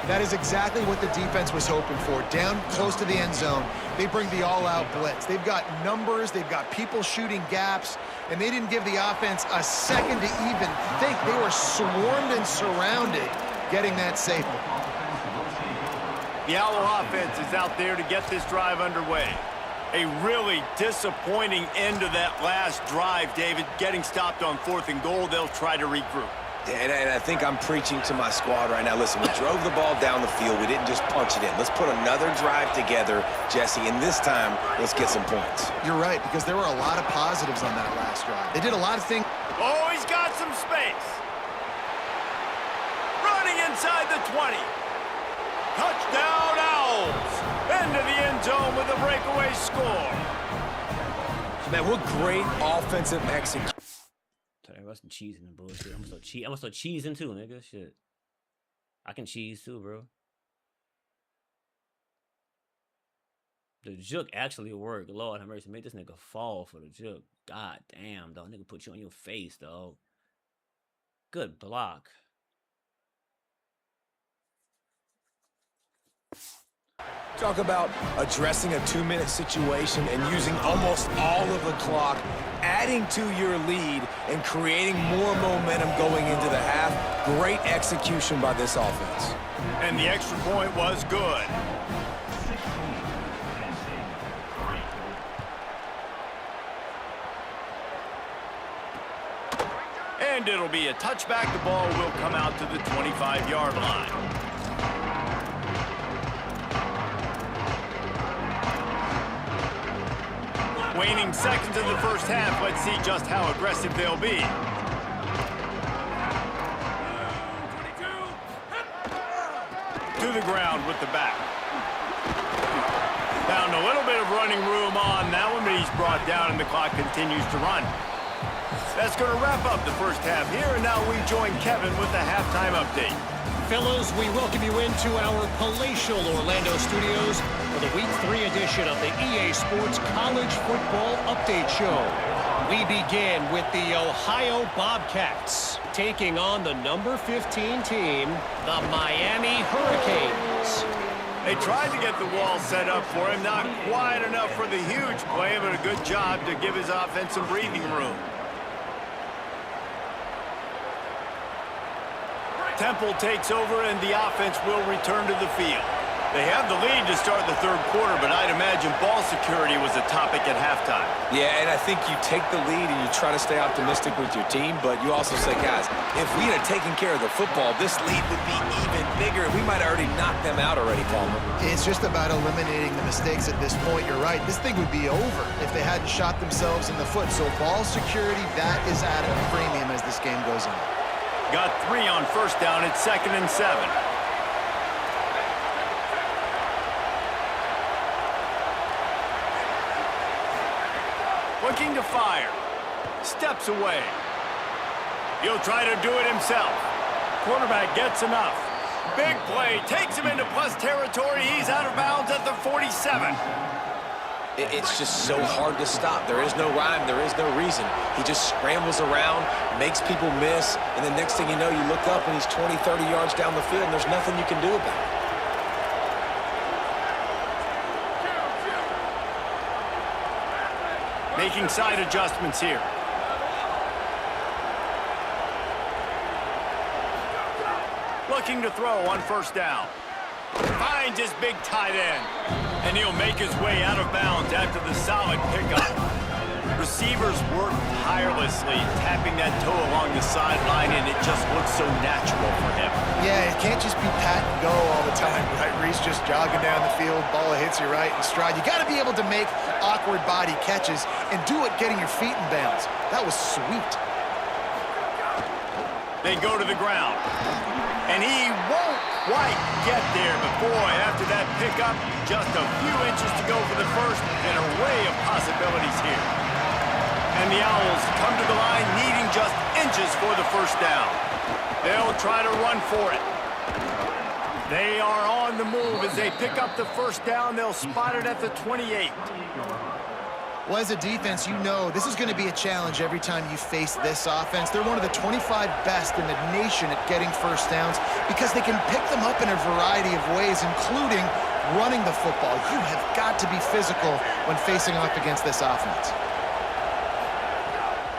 [SPEAKER 4] That is exactly what the defense was hoping for. Down close to the end zone, they bring the all-out blitz. They've got numbers, they've got people shooting gaps, and they didn't give the offense a second to even think. They were swarmed and surrounded, getting that safety.
[SPEAKER 1] The Owl offense is out there to get this drive underway. A really disappointing end to that last drive, David. Getting stopped on 4th and goal, they'll try to regroup.
[SPEAKER 3] And I think I'm preaching to my squad right now. Listen, we drove the ball down the field. We didn't just punch it in. Let's put another drive together, Jesse, and this time, let's get some points.
[SPEAKER 4] You're right, because there were a lot of positives on that last drive. They did a lot of things.
[SPEAKER 1] Oh, he's got some space. Running inside the 20. Touchdown, Owls. Into the end zone with a breakaway score.
[SPEAKER 3] Man, what great offensive execution.
[SPEAKER 5] I wasn't cheesing and bullshit. I'm so cheesing too, nigga. Shit. I can cheese too, bro. The juke actually worked. Lord have mercy. Make this nigga fall for the juke. God damn, dog. Nigga put you on your face, dog. Good block.
[SPEAKER 3] Talk about addressing a 2-minute situation and using almost all of the clock, adding to your lead and creating more momentum going into the half. Great execution by this offense.
[SPEAKER 1] And the extra point was good. And it'll be a touchback. The ball will come out to the 25-yard line. Waning seconds in the first half. Let's see just how aggressive they'll be. To the ground with the back. Found a little bit of running room on that one, but he's brought down and the clock continues to run. That's going to wrap up the first half here, and now we join Kevin with the halftime update.
[SPEAKER 6] Fellas, we welcome you into our palatial Orlando studios for the Week 3 edition of the EA Sports College Football Update Show. We begin with the Ohio Bobcats taking on the number 15 team, the Miami Hurricanes.
[SPEAKER 1] They tried to get the wall set up for him, not quite enough for the huge play, but a good job to give his offense some breathing room. Temple takes over and the offense will return to the field. They have the lead to start the third quarter, but I'd imagine ball security was a topic at halftime.
[SPEAKER 3] Yeah, and I think you take the lead and you try to stay optimistic with your team, but you also say, guys, if we had taken care of the football, this lead would be even bigger. We might have already knocked them out already, Palmer.
[SPEAKER 4] It's just about eliminating the mistakes at this point. You're right. This thing would be over if they hadn't shot themselves in the foot. So ball security, that is at a premium as this game goes on.
[SPEAKER 1] Got 3 on first down. It's 2nd and 7. Looking to fire. Steps away. He'll try to do it himself. Quarterback gets enough. Big play. Takes him into plus territory. He's out of bounds at the 47.
[SPEAKER 3] It's just so hard to stop. There is no rhyme. There is no reason. He just scrambles around, makes people miss, and the next thing you know, you look up and he's 20, 30 yards down the field, and there's nothing you can do about it.
[SPEAKER 1] Making side adjustments here. Looking to throw on first down. Finds his big tight end. And he'll make his way out of bounds after the solid pickup. Receivers work tirelessly, tapping that toe along the sideline, and it just looks so natural for him.
[SPEAKER 4] Yeah, it can't just be pat and go all the time, right? Reese just jogging down the field, ball hits you right in stride. You got to be able to make awkward body catches and do it getting your feet in bounds. That was sweet.
[SPEAKER 1] They go to the ground. And he won't quite get there, but boy, after that pickup, just a few inches to go for the first, an array of possibilities here. And the Owls come to the line needing just inches for the first down. They'll try to run for it. They are on the move as they pick up the first down. They'll spot it at the 28.
[SPEAKER 4] Well, as a defense, you know this is going to be a challenge every time you face this offense. They're one of the 25 best in the nation at getting first downs because they can pick them up in a variety of ways, including running the football. You have got to be physical when facing off against this offense.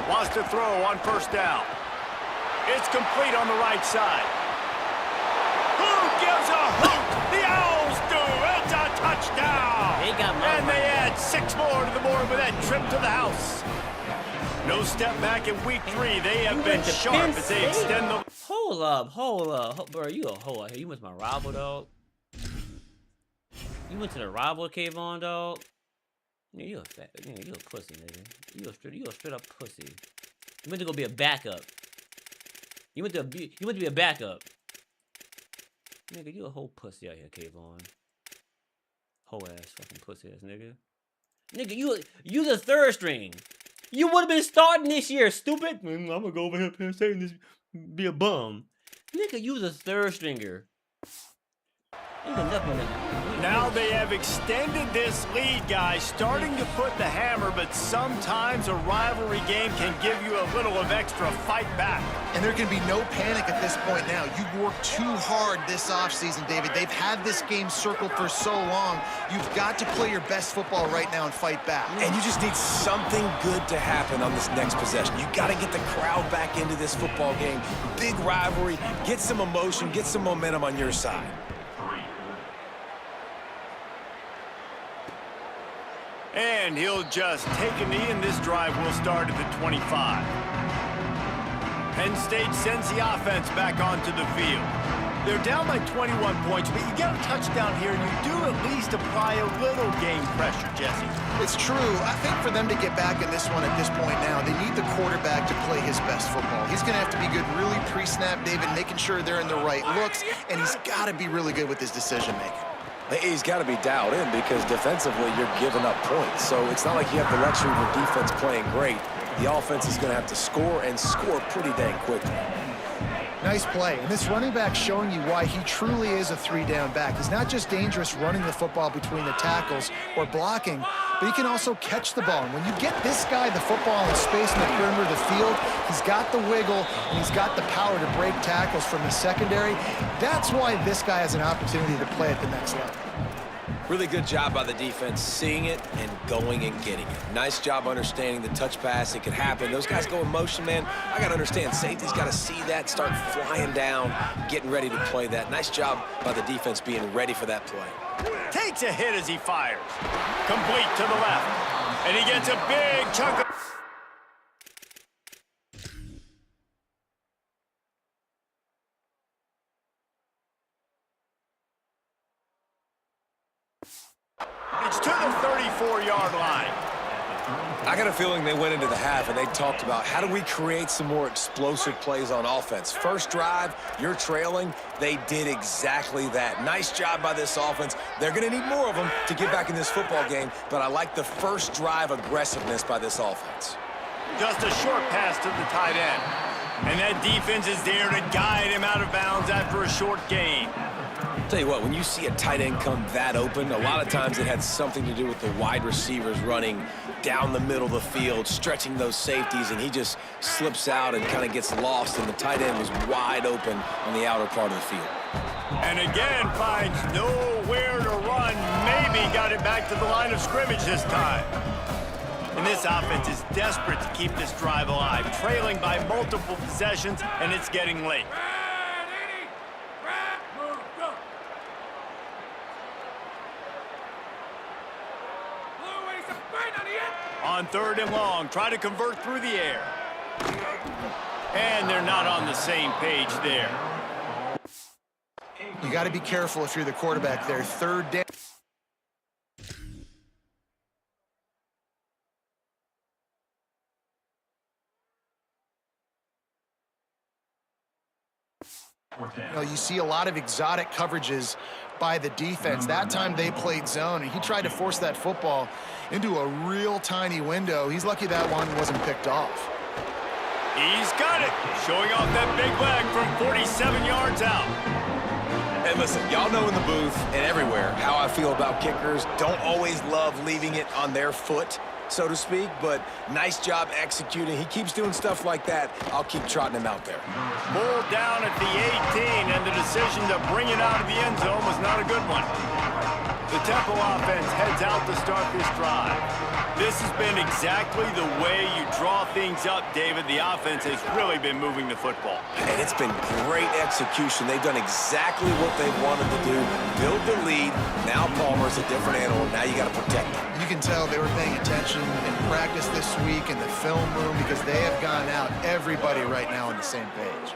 [SPEAKER 1] Wants to throw on first down. It's complete on the right side. Who gives a hoot? The Owls do. It's a touchdown. And they add 6 more to the board with that trip to the house. No step back in week 3. They have been sharp as they extend the...
[SPEAKER 5] Hold up. Bro, you a hoe out here. You went to my rival, dog. You went to the rival, Kayvon, dog. Yeah, you a fat... Yeah, you a pussy, nigga. You a straight up pussy. You went to go be a backup. You went to be a backup. Nigga, you a whole pussy out here, Kayvon. Whole ass fucking pussy ass nigga. Nigga, you the third string. You would have been starting this year, stupid. I'm gonna go over here Penn State and just be a bum. Nigga, you the third stringer.
[SPEAKER 1] Now they have extended this lead, guys, starting to put the hammer, but sometimes a rivalry game can give you a little of extra fight back.
[SPEAKER 4] And there can be no panic at this point now. You've worked too hard this offseason, David. They've had this game circled for so long. You've got to play your best football right now and fight back.
[SPEAKER 3] And you just need something good to happen on this next possession. You got to get the crowd back into this football game. Big rivalry, get some emotion, get some momentum on your side.
[SPEAKER 1] And he'll just take a knee, and this drive will start at the 25. Penn State sends the offense back onto the field. They're down by 21 points, but you get a touchdown here, and you do at least apply a little game pressure, Jesse.
[SPEAKER 4] It's true. I think for them to get back in this one at this point now, they need the quarterback to play his best football. He's going to have to be good really pre-snap, David, making sure they're in the right looks, and he's got to be really good with his decision-making.
[SPEAKER 3] He's got to be dialed in because defensively you're giving up points. So it's not like you have the luxury of your defense playing great. The offense is going to have to score and score pretty dang quickly.
[SPEAKER 4] Nice play. And this running back showing you why he truly is a three-down back. He's not just dangerous running the football between the tackles or blocking, but he can also catch the ball. And when you get this guy the football in space in the perimeter of the field, he's got the wiggle and he's got the power to break tackles from the secondary. That's why this guy has an opportunity to play at the next level.
[SPEAKER 3] Really good job by the defense seeing it and going and getting it. Nice job understanding the touch pass. It could happen. Those guys go in motion, man. I got to understand, safety's got to see that, start flying down, getting ready to play that. Nice job by the defense being ready for that play.
[SPEAKER 1] Takes a hit as he fires. Complete to the left. And he gets a big chunk of... It's to the 34-yard line.
[SPEAKER 3] I got a feeling they went into the half and they talked about how do we create some more explosive plays on offense. First drive, you're trailing. They did exactly that. Nice job by this offense. They're going to need more of them to get back in this football game, but I like the first drive aggressiveness by this offense.
[SPEAKER 1] Just a short pass to the tight end. And that defense is there to guide him out of bounds after a short gain.
[SPEAKER 3] Tell you what, when you see a tight end come that open, a lot of times it had something to do with the wide receivers running down the middle of the field, stretching those safeties, and he just slips out and kind of gets lost, and the tight end was wide open on the outer part of the field.
[SPEAKER 1] And again, finds nowhere to run. Maybe got it back to the line of scrimmage this time. And this offense is desperate to keep this drive alive, trailing by multiple possessions, and it's getting late. On 3rd and long, try to convert through the air. And they're not on the same page there.
[SPEAKER 4] You got to be careful if you're the quarterback there. 3rd down. You see a lot of exotic coverages by the defense. That time they played zone, and he tried to force that football into a real tiny window. He's lucky that one wasn't picked off.
[SPEAKER 1] He's got it, showing off that big leg from 47 yards out.
[SPEAKER 3] And listen, y'all know in the booth and everywhere how I feel about kickers. Don't always love leaving it on their foot, so to speak, but nice job executing. He keeps doing stuff like that. I'll keep trotting him out there.
[SPEAKER 1] Pulled down at the 18, and the decision to bring it out of the end zone was not a good one. The Temple offense heads out to start this drive. This has been exactly the way you draw things up, David. The offense has really been moving the football.
[SPEAKER 3] And it's been great execution. They've done exactly what they wanted to do. Build the lead. Now Palmer's a different animal. Now you got to protect him.
[SPEAKER 4] You can tell they were paying attention in practice this week in the film room because they have gone out, everybody right now on the same page.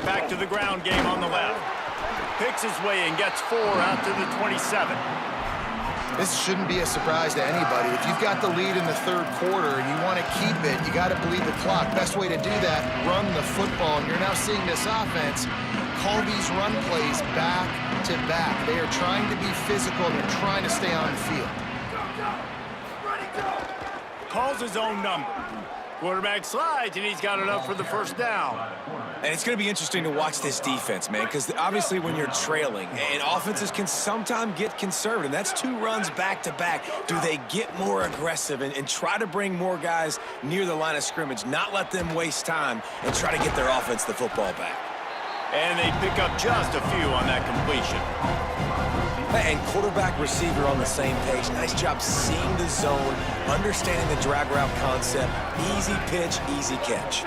[SPEAKER 1] Back to the ground game on the left. Picks his way and gets 4 out to the 27.
[SPEAKER 4] This shouldn't be a surprise to anybody. If you've got the lead in the 3rd quarter and you want to keep it, you got to bleed the clock. Best way to do that, run the football. And you're now seeing this offense call these run plays back to back. They are trying to be physical. They're trying to stay on the field.
[SPEAKER 1] Calls his own number. Quarterback slides, and he's got enough for the first down.
[SPEAKER 3] And it's going to be interesting to watch this defense, man, because obviously when you're trailing, and offenses can sometimes get conservative. That's 2 runs back-to-back. Do they get more aggressive and try to bring more guys near the line of scrimmage, not let them waste time, and try to get their offense the football back?
[SPEAKER 1] And they pick up just a few on that completion.
[SPEAKER 3] And quarterback receiver on the same page. Nice job seeing the zone, understanding the drag route concept. Easy pitch, easy catch.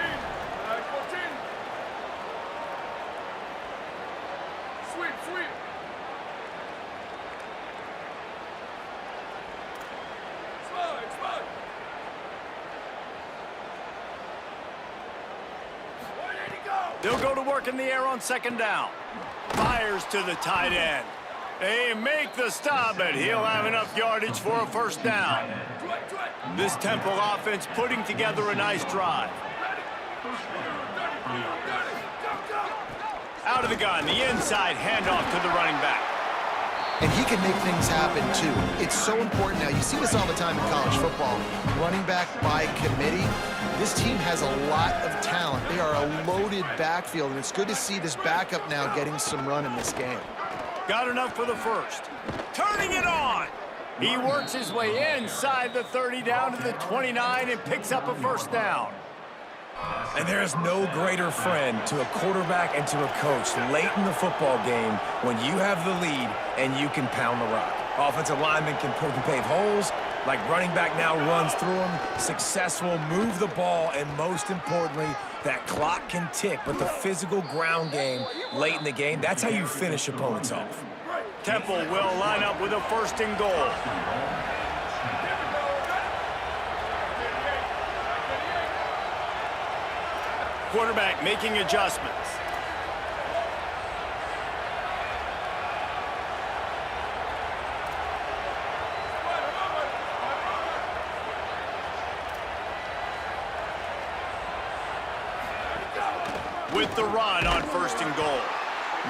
[SPEAKER 1] They'll go to work in the air on second down. Fires to the tight end. They make the stop, but he'll have enough yardage for a first down. This Temple offense putting together a nice drive. Out of the gun, the inside handoff to the running back.
[SPEAKER 4] And he can make things happen, too. It's so important now. You see this all the time in college football. Running back by committee. This team has a lot of talent. They are a loaded backfield, and it's good to see this backup now getting some run in this game.
[SPEAKER 1] Got enough for the first. Turning it on. He works his way inside the 30 down to the 29 and picks up a first down.
[SPEAKER 3] And there is no greater friend to a quarterback and to a coach late in the football game when you have the lead and you can pound the rock. Offensive linemen can pave holes, like running back now runs through them, successful, move the ball, and most importantly, that clock can tick, but the physical ground game late in the game, that's how you finish opponents off.
[SPEAKER 1] Temple will line up with a first and goal. Quarterback making adjustments. With the run on first and goal.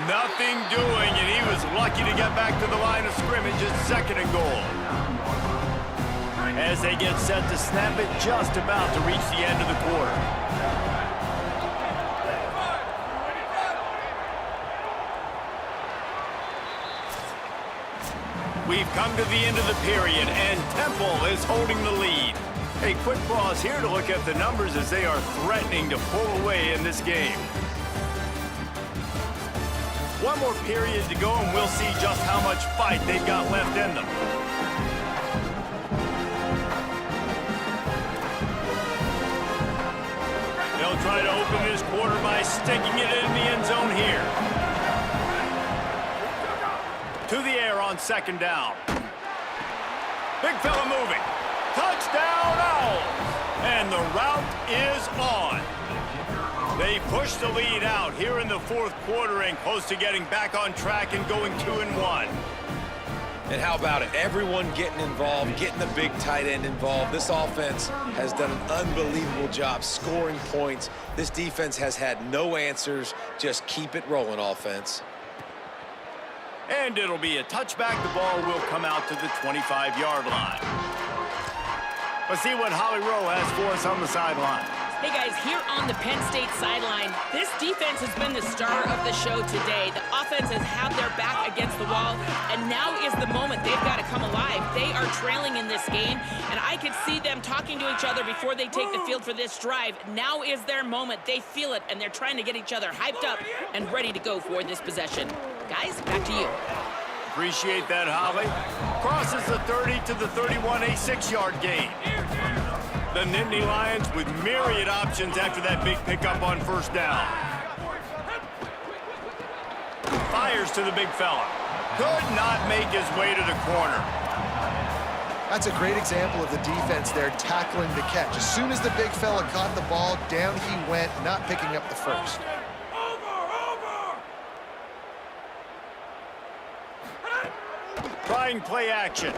[SPEAKER 1] Nothing doing, and he was lucky to get back to the line of scrimmage at second and goal. As they get set to snap it, just about to reach the end of the quarter. We've come to the end of the period, and Temple is holding the lead. A quick pause here to look at the numbers as they are threatening to pull away in this game. One more period to go, and we'll see just how much fight they've got left in them. They'll try to open this quarter by sticking it in the end zone here. To the air on second down. Big fella moving. Touchdown Owls! And the route is on. They push the lead out here in the fourth quarter and close to getting back on track and going 2-1.
[SPEAKER 3] And how about it? Everyone getting involved, getting the big tight end involved. This offense has done an unbelievable job scoring points. This defense has had no answers. Just keep it rolling, offense.
[SPEAKER 1] And it'll be a touchback. The ball will come out to the 25-yard line. Let's see what Holly Rowe has for us on the sideline.
[SPEAKER 2] Hey guys, here on the Penn State sideline, this defense has been the star of the show today. The offense has had their back against the wall, and now is the moment they've got to come alive. They are trailing in this game, and I could see them talking to each other before they take the field for this drive. Now is their moment. They feel it, and they're trying to get each other hyped up and ready to go for this possession. Guys, back to you.
[SPEAKER 1] Appreciate that, Holly. Crosses the 30 to the 31, a 6-yard gain. The Nittany Lions with myriad options after that big pickup on first down. Fires to the big fella. Could not make his way to the corner.
[SPEAKER 4] That's a great example of the defense there tackling the catch. As soon as the big fella caught the ball, down he went, not picking up the first.
[SPEAKER 1] Trying play action.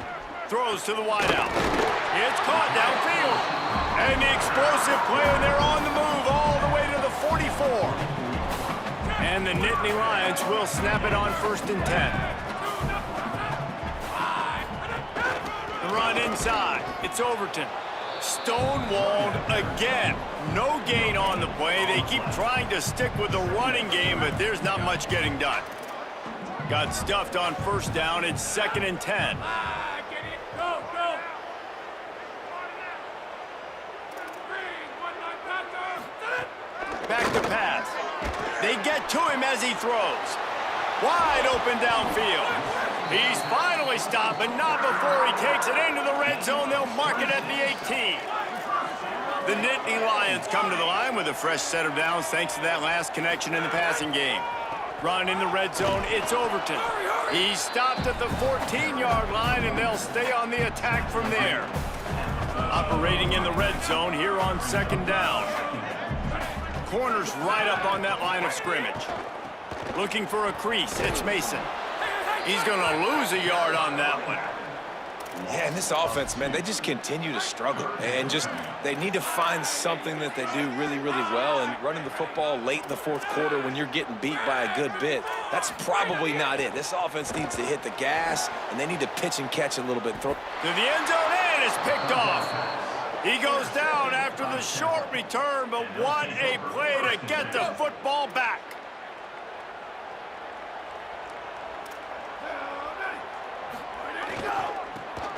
[SPEAKER 1] Throws to the wideout. It's caught downfield. And the explosive play, and they're on the move all the way to the 44. And the Nittany Lions will snap it on first and 10. The run inside. It's Overton. Stonewalled again. No gain on the play. They keep trying to stick with the running game, but there's not much getting done. Got stuffed on first down. It's second and 10. Back to pass. They get to him as he throws. Wide open downfield. He's finally stopped, but not before he takes it into the red zone. They'll mark it at the 18. The Nittany Lions come to the line with a fresh set of downs thanks to that last connection in the passing game. Run in the red zone, it's Overton. He's stopped at the 14-yard line, and they'll stay on the attack from there. Operating in the red zone here on second down. corner's right up on that line of scrimmage. Looking for a crease. It's Mason. He's going to lose a yard on that one.
[SPEAKER 3] Yeah, and this offense, man, they just continue to struggle. And they need to find something that they do really, really well. And running the football late in the fourth quarter when you're getting beat by a good bit, that's probably not it. This offense needs to hit the gas, and they need to pitch and catch a little bit.
[SPEAKER 1] To the end zone, and it's picked off. He goes down after the short return, but what a play to get the football back.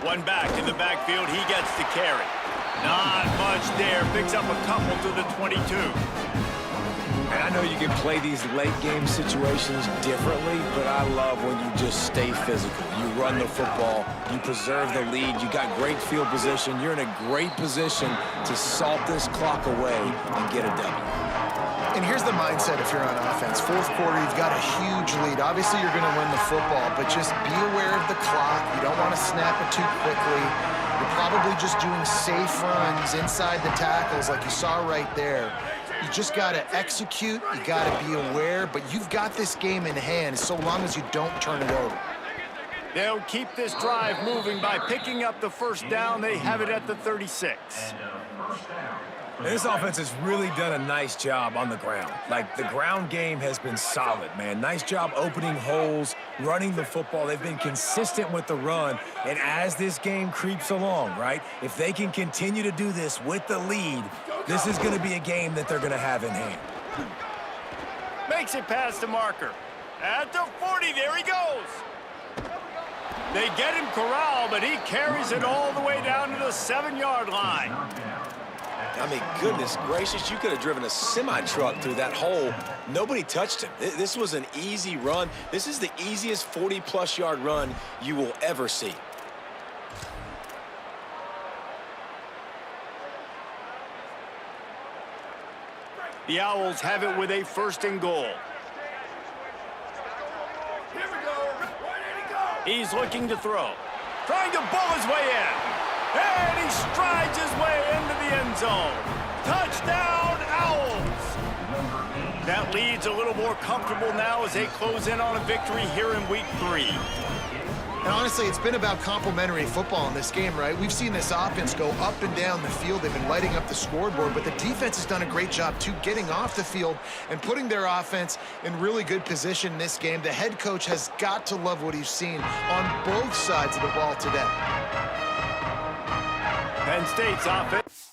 [SPEAKER 1] One back in the backfield, he gets the carry. Not much there, picks up a couple to the 22.
[SPEAKER 3] And I know you can play these late game situations differently, but I love when you just stay physical. You run the football, you preserve the lead, you got great field position, you're in a great position to salt this clock away and get a W.
[SPEAKER 4] And here's the mindset if you're on offense. Fourth quarter, you've got a huge lead. Obviously, you're going to win the football, but just be aware of the clock. You don't want to snap it too quickly. You're probably just doing safe runs inside the tackles like you saw right there. You just got to execute. You got to be aware, but you've got this game in hand so long as you don't turn it over.
[SPEAKER 1] They'll keep this drive moving by picking up the first down. They have it at the 36.
[SPEAKER 3] And this offense has really done a nice job on the ground. Like, the ground game has been solid, man. Nice job opening holes, running the football. They've been consistent with the run. And as this game creeps along, right, if they can continue to do this with the lead, this is going to be a game that they're going to have in hand.
[SPEAKER 1] Makes it past the marker. At the 40, there he goes. They get him corralled, but he carries it all the way down to the 7-yard line.
[SPEAKER 3] I mean, goodness gracious, you could have driven a semi-truck through that hole. Nobody touched him. This was an easy run. This is the easiest 40-plus yard run you will ever see.
[SPEAKER 1] The Owls have it with a 1st and goal. He's looking to throw. Trying to bull his way in. And he strides his way into the end zone. Touchdown, Owls! That lead's a little more comfortable now as they close in on a victory here in Week 3.
[SPEAKER 4] And honestly, it's been about complementary football in this game, right? We've seen this offense go up and down the field. They've been lighting up the scoreboard, but the defense has done a great job, too, getting off the field and putting their offense in really good position in this game. The head coach has got to love what he's seen on both sides of the ball today.
[SPEAKER 1] Penn State's offense.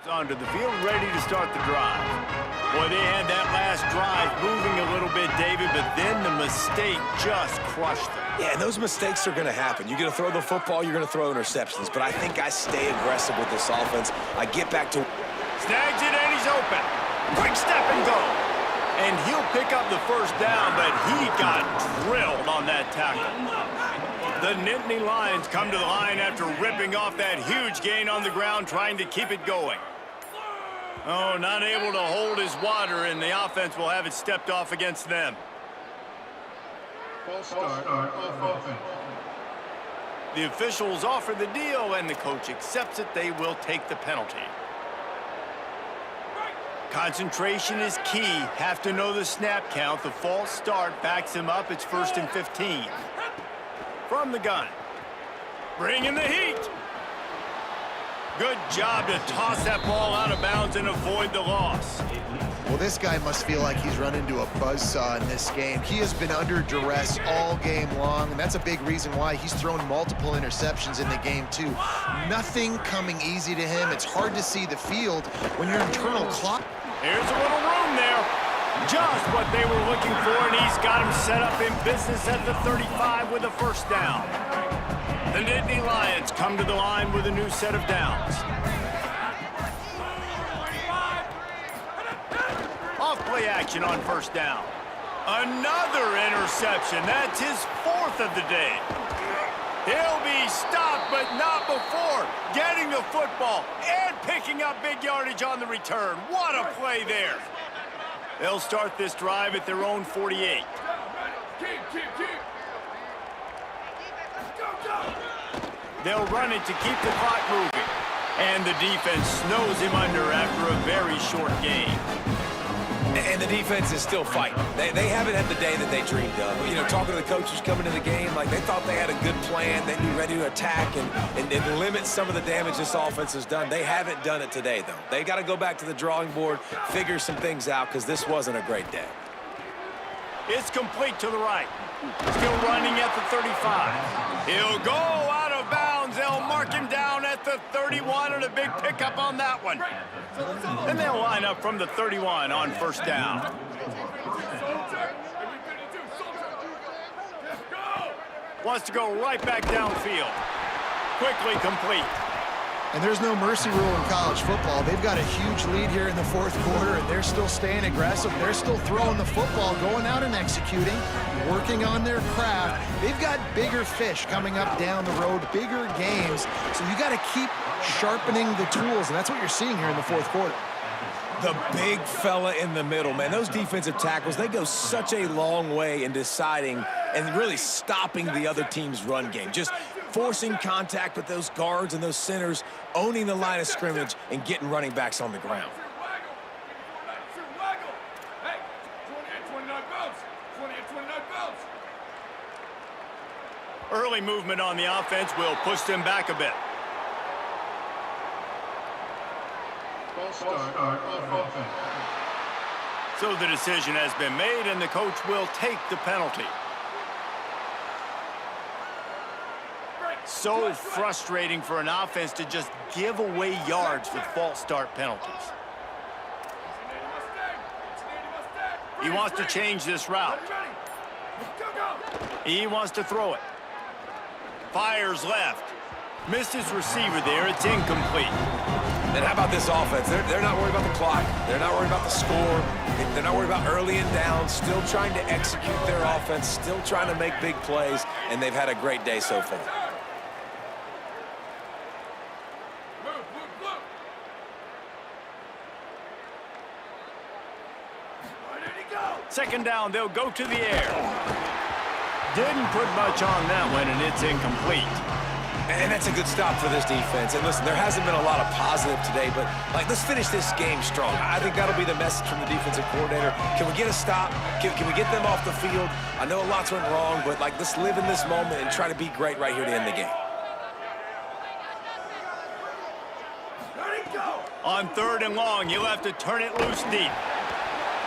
[SPEAKER 1] Onto the field, ready to start the drive. Boy, they had that last drive moving a little bit, David, but then the mistake just crushed them.
[SPEAKER 3] Yeah, and those mistakes are going to happen. You're going to throw the football, you're going to throw interceptions, but I think I stay aggressive with this offense. I get back to...
[SPEAKER 1] Snags it, and he's open. Quick step and go. And he'll pick up the first down, but he got drilled on that tackle. The Nittany Lions come to the line after ripping off that huge gain on the ground, trying to keep it going. Oh, not able to hold his water, and the offense will have it stepped off against them.
[SPEAKER 7] False start off offense.
[SPEAKER 1] The officials offer the deal, and the coach accepts it. They will take the penalty. Concentration is key. Have to know the snap count. The false start backs him up. It's 1st and 15. From the gun. Bring in the heat. Good job to toss that ball out of bounds and avoid the loss.
[SPEAKER 4] Well, this guy must feel like he's run into a buzzsaw in this game. He has been under duress all game long, and that's a big reason why he's thrown multiple interceptions in the game, too. Nothing coming easy to him. It's hard to see the field when your internal clock...
[SPEAKER 1] Here's a little room there. Just what they were looking for, and he's got him set up in business at the 35 with a first down. The Nittany Lions come to the line with a new set of downs. play action on first down. Another interception. That's his 4th of the day. He'll be stopped, but not before getting the football and picking up big yardage on the return. What a play there. They'll start this drive at their own 48. They'll run it to keep the clock moving. And the defense snows him under after a very short game.
[SPEAKER 3] And the defense is still fighting. They haven't had the day that they dreamed of. You know, talking to the coaches coming to the game, like they thought they had a good plan. They'd be ready to attack and limit some of the damage this offense has done. They haven't done it today, though. They got to go back to the drawing board, figure some things out, because this wasn't a great day.
[SPEAKER 1] It's complete to the right. Still running at the 35. He'll go out of bounds. They'll mark him down at the 31, and a big pickup on that one. And they'll line up from the 31 on first down. Wants to go right back downfield. Quickly complete.
[SPEAKER 4] And there's no mercy rule in college football. They've got a huge lead here in the 4th quarter, and they're still staying aggressive. They're still throwing the football, going out and executing, working on their craft. They've got bigger fish coming up down the road, bigger games. So you got to keep sharpening the tools, and that's what you're seeing here in the 4th quarter.
[SPEAKER 3] The big fella in the middle, man. Those defensive tackles, they go such a long way in deciding and really stopping the other team's run game. Just forcing contact with those guards and those centers, owning the line of scrimmage, and getting running backs on the ground.
[SPEAKER 1] Early movement on the offense will push them back a bit. So the decision has been made, and the coach will take the penalty. So frustrating for an offense to just give away yards with false start penalties. He wants to change this route. He wants to throw it. Fires left. Missed his receiver there. It's incomplete.
[SPEAKER 3] And how about this offense? They're not worried about the clock. They're not worried about the score. They're not worried about early and down. Still trying to execute their offense. Still trying to make big plays. And they've had a great day so far.
[SPEAKER 1] Second down, they'll go to the air. Didn't put much on that one, and it's incomplete.
[SPEAKER 3] And that's a good stop for this defense. And listen, there hasn't been a lot of positive today, but let's finish this game strong. I think that'll be the message from the defensive coordinator. Can we get a stop? Can we get them off the field? I know a lot's went wrong, but let's live in this moment and try to be great right here to end the game.
[SPEAKER 1] On 3rd and long, you'll have to turn it loose deep.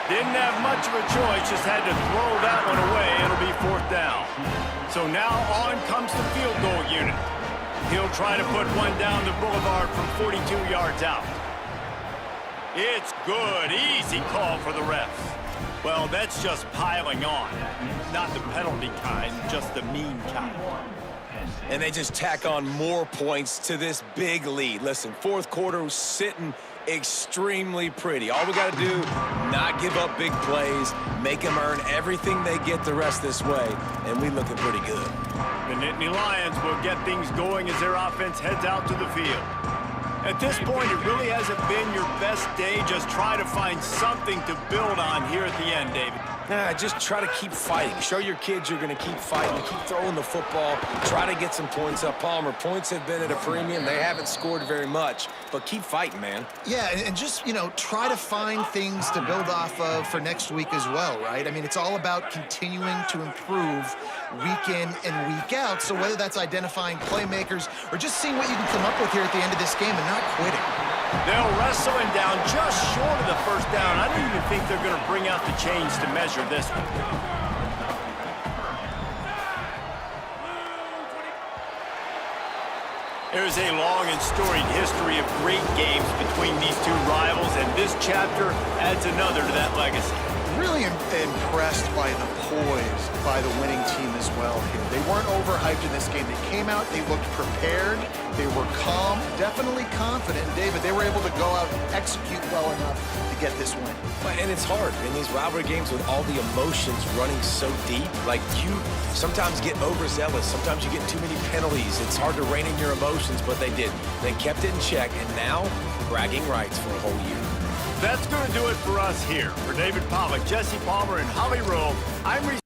[SPEAKER 1] Didn't have much of a choice, just had to throw that one away. It'll be 4th down. So now on comes the field goal unit. He'll try to put one down the boulevard from 42 yards out. It's good. Easy call for the refs. Well, that's just piling on. Not the penalty kind, just the mean kind.
[SPEAKER 3] And they just tack on more points to this big lead. Listen, 4th quarter was sitting extremely pretty. All we got to do, not give up big plays, make them earn everything they get the rest this way, and we looking pretty good.
[SPEAKER 1] The Nittany Lions will get things going as their offense heads out to the field. At this point, it really hasn't been your best day. Just try to find something to build on here at the end, David.
[SPEAKER 3] Just try to keep fighting. Show your kids you're going to keep fighting, keep throwing the football, try to get some points up. Palmer, points have been at a premium. They haven't scored very much, but keep fighting, man.
[SPEAKER 4] Yeah, and just, try to find things to build off of for next week as well, right? I mean, it's all about continuing to improve week in and week out. So whether that's identifying playmakers or just seeing what you can come up with here at the end of this game and not quitting.
[SPEAKER 1] They'll wrestle him down just short of the 1st down. I don't even think they're going to bring out the chains to measure this one. There's a long and storied history of great games between these two rivals, and this chapter adds another to that legacy.
[SPEAKER 4] really impressed by the poise by the winning team as well here. They weren't overhyped in this game. They came out, they looked prepared, they were calm, definitely confident. And David, they were able to go out and execute well enough to get this win.
[SPEAKER 3] And it's hard in these rivalry games with all the emotions running so deep. Like, you sometimes get overzealous. Sometimes you get too many penalties. It's hard to rein in your emotions, but they did. They kept it in check, and now bragging rights for a whole year.
[SPEAKER 1] That's going to do it for us here. For David Pollock, Jesse Palmer, and Holly Rowe, I'm